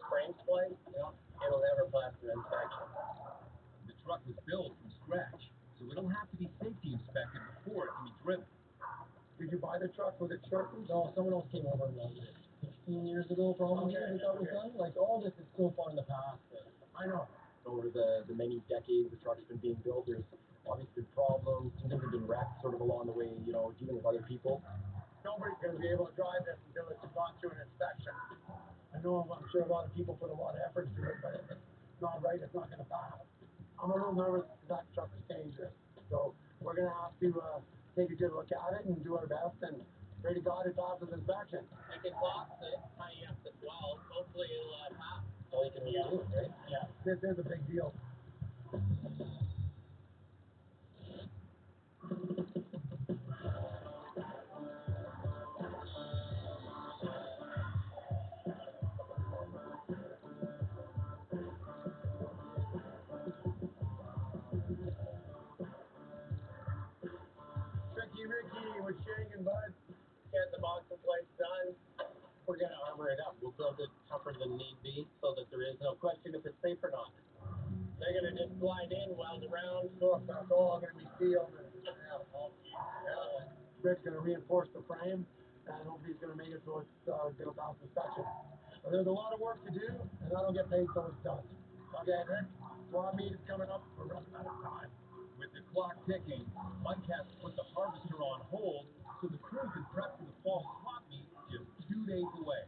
Frame splice? It'll never pass an inspection. The truck was built from scratch, so it'll have to be safety inspected before it can be driven. Did you buy the truck with it shortened? No, someone else came over and welded it 15 years ago, probably. Okay, We thought it was done. Like, all this is so far in the past. I know. Over the many decades the truck's been being built, there's obviously been problems. Some things have been wrecked sort of along the way, dealing with other people. Nobody's going to be able to drive this until it's gone through an inspection. I know, I'm sure a lot of people put a lot of effort into it, but if it's not right, it's not going to pass. I'm a little nervous that truck is dangerous. So we're going to have to take a good look at it and do our best and pray to God it passes inspection. We can box it, tie up the 12. Hopefully it'll pass. So you can redo it, right? Yeah, this is a big deal. Ricky, with Shang and Bud. Get the box in place done. We're going to armor it up. We'll build it tougher than need be so that there is no question if it's safe or not. They're going to just slide in, weld around. Look, that's all going to be sealed. Rick's going to reinforce the frame, and hopefully he's going to make it so it's going to pass inspection. But there's a lot of work to do, and I don't get paid till it's done. Okay, Rick? Swap meet is coming up for a out of time. With the clock ticking, Mike has to put the harvester on hold so the crew can prep for the fall swap meet just 2 days away.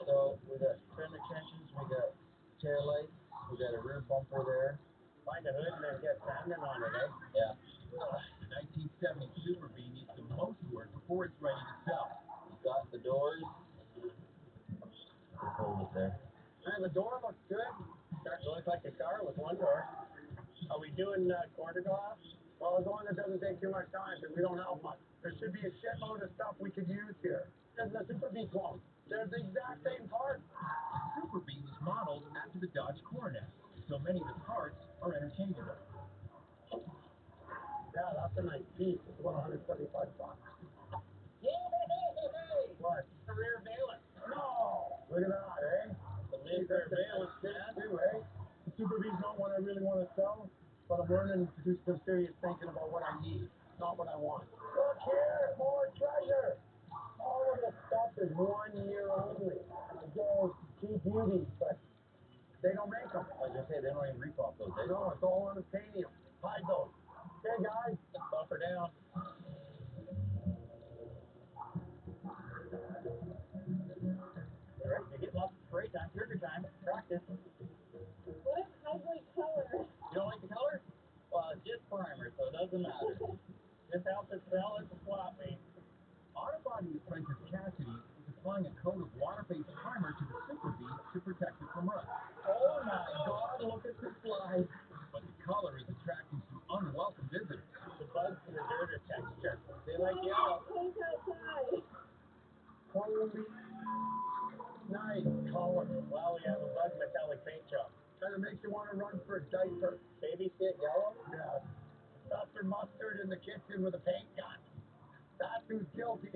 So we got fender tensions, we got tail lights, we got a rear bumper there. Find a hood and then get sanding on it, eh? Yeah. The 1970 Super B needs the most work before it's ready to sell. We got the doors. Just hold it there. Man, the door looks good. Starting to look like a car with one door. Are we doing quarter glass? Well, as long as it doesn't take too much time, because we don't have much. There should be a shitload of stuff we could use here. There's the Super B clone. They're the exact same part. The Super B was modeled after the Dodge Coronet, so many of the parts are interchangeable. Yeah, that's a nice piece. It's about 175 bucks. Hey! What? The rear valence. No! Look at that, eh? The mid-rear valence, Shit man. too, eh? The Super B's not one I really want to sell, but I'm learning to do some serious thinking about what I need, not what I want. Look here, more treasure! All of the stuff is 1 year only. Those cheap beauties, but they don't make them. I was going to say, they don't even repop those, eh? No, it's all on titanium. Hide those. Okay, guys? Let's buffer down. All right, you get lots of spray time, trigger time, practice. What ugly color? You don't like the color? Well, it's just primer, so it doesn't matter. Just helps it sell at the swap meet. Autobody apprentice Cassidy is applying a coat of water-based primer to the Super B to protect it from rust. Oh my God, look at the slide. But the color is attracting some unwelcome visitors. The bugs and the dirt are texture. They like yellow. Pink outside. Holy nice color. Well, we have a bug metallic paint job. Kind of makes you want to run for a diaper. Baby sit yellow. Yeah. Stuff their mustard in the kitchen with a paint gun. That's who's guilty.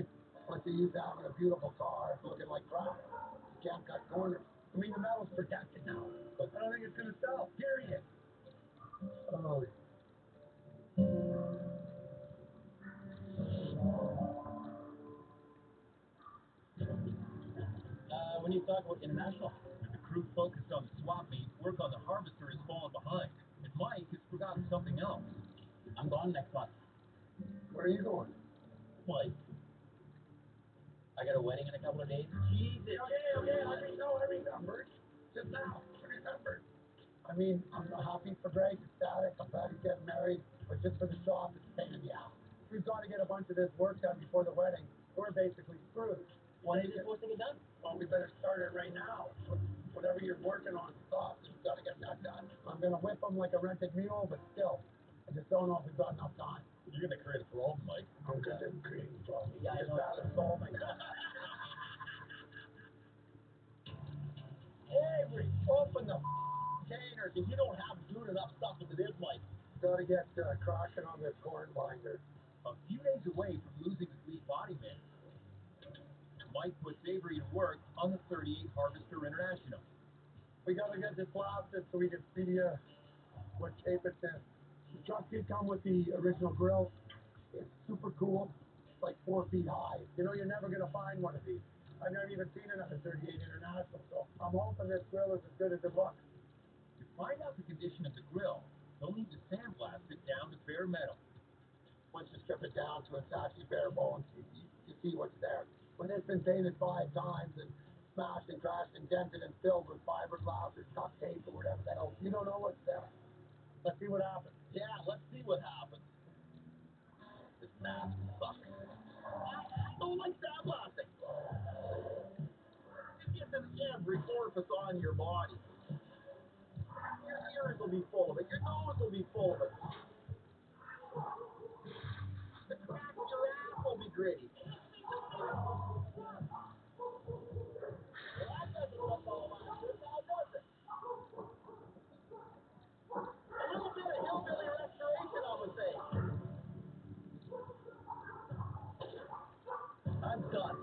What's the use of having a beautiful car looking like crap? You can't cut corners. I mean, the metal's protected now, but I don't think it's going to sell, period. Oh, When you talk about international, With the crew focused on the swap meet, work on the harvester has fallen behind, and Mike has forgotten something else. I'm gone next month. where are you going? Like, I got a wedding in a couple of days. Jesus. Okay, I remembered. Just now, I remembered. I mean, I'm not happy for Greg, ecstatic. I'm glad he's getting married, but just for the shop, it's a pain in the ass. We've got to get a bunch of this work done before the wedding. We're basically screwed. When is it supposed to get done? Well, we better start it right now. Whatever you're working on, stop. We've got to get that done. I'm going to whip him like a rented mule, but still, I just don't know if we've got enough time. You're going to create a problem, Mike. I'm good at creating problems. Yeah, I Just know. bad at solving. Avery, open the container, because you don't have soon enough stuff as it is, Mike. Got to get cracking on this corn binder. A few days away from losing his lead body man, Mike puts Avery to work on the 38 Harvester International. We got to get this blasted so we can see what shape it's in. The truck did come with the original grill. It's super cool. It's like 4 feet high. You know, you're never going to find one of these. I've never even seen another 38 International, so I'm hoping this grill is as good as it looks. To find out the condition of the grill, they'll need to sandblast it down to bare metal. Once you strip it down to its actually bare bones, you see what's there. When it's been painted 5 times and smashed and crashed and dented and filled with fiberglass or duct tape or whatever the hell, you don't know what's there. Let's see what happens. Yeah, let's see what happens. This mask sucks. I don't like sandblasting. It gets in every orifice on your body. Your ears will be full of it. Your nose will be full of it. The crack of your ass will be gritty. Well, that doesn't look all that good now, does it? A little bit of hillbilly restoration, I would say. I'm done.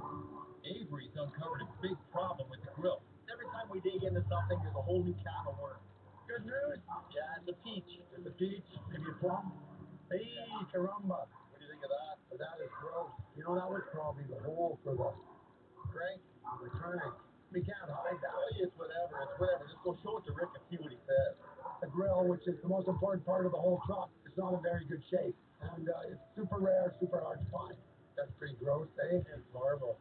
Avery's uncovered a big problem with the grill. Every time we dig into something, there's a whole new can of worms. Good news. Yeah, it's a peach. It's a peach, maybe a plum. Hey, caramba. What do you think of that? But that is gross. You know, that was probably the hole for the Crank? crank. We can't hide that. Oh, it's whatever. It's whatever. Just go show it to Rick and see what he says. The grill, which is the most important part of the whole truck, is not in very good shape. And it's super rare, super hard to find. That's pretty gross, eh? It's horrible.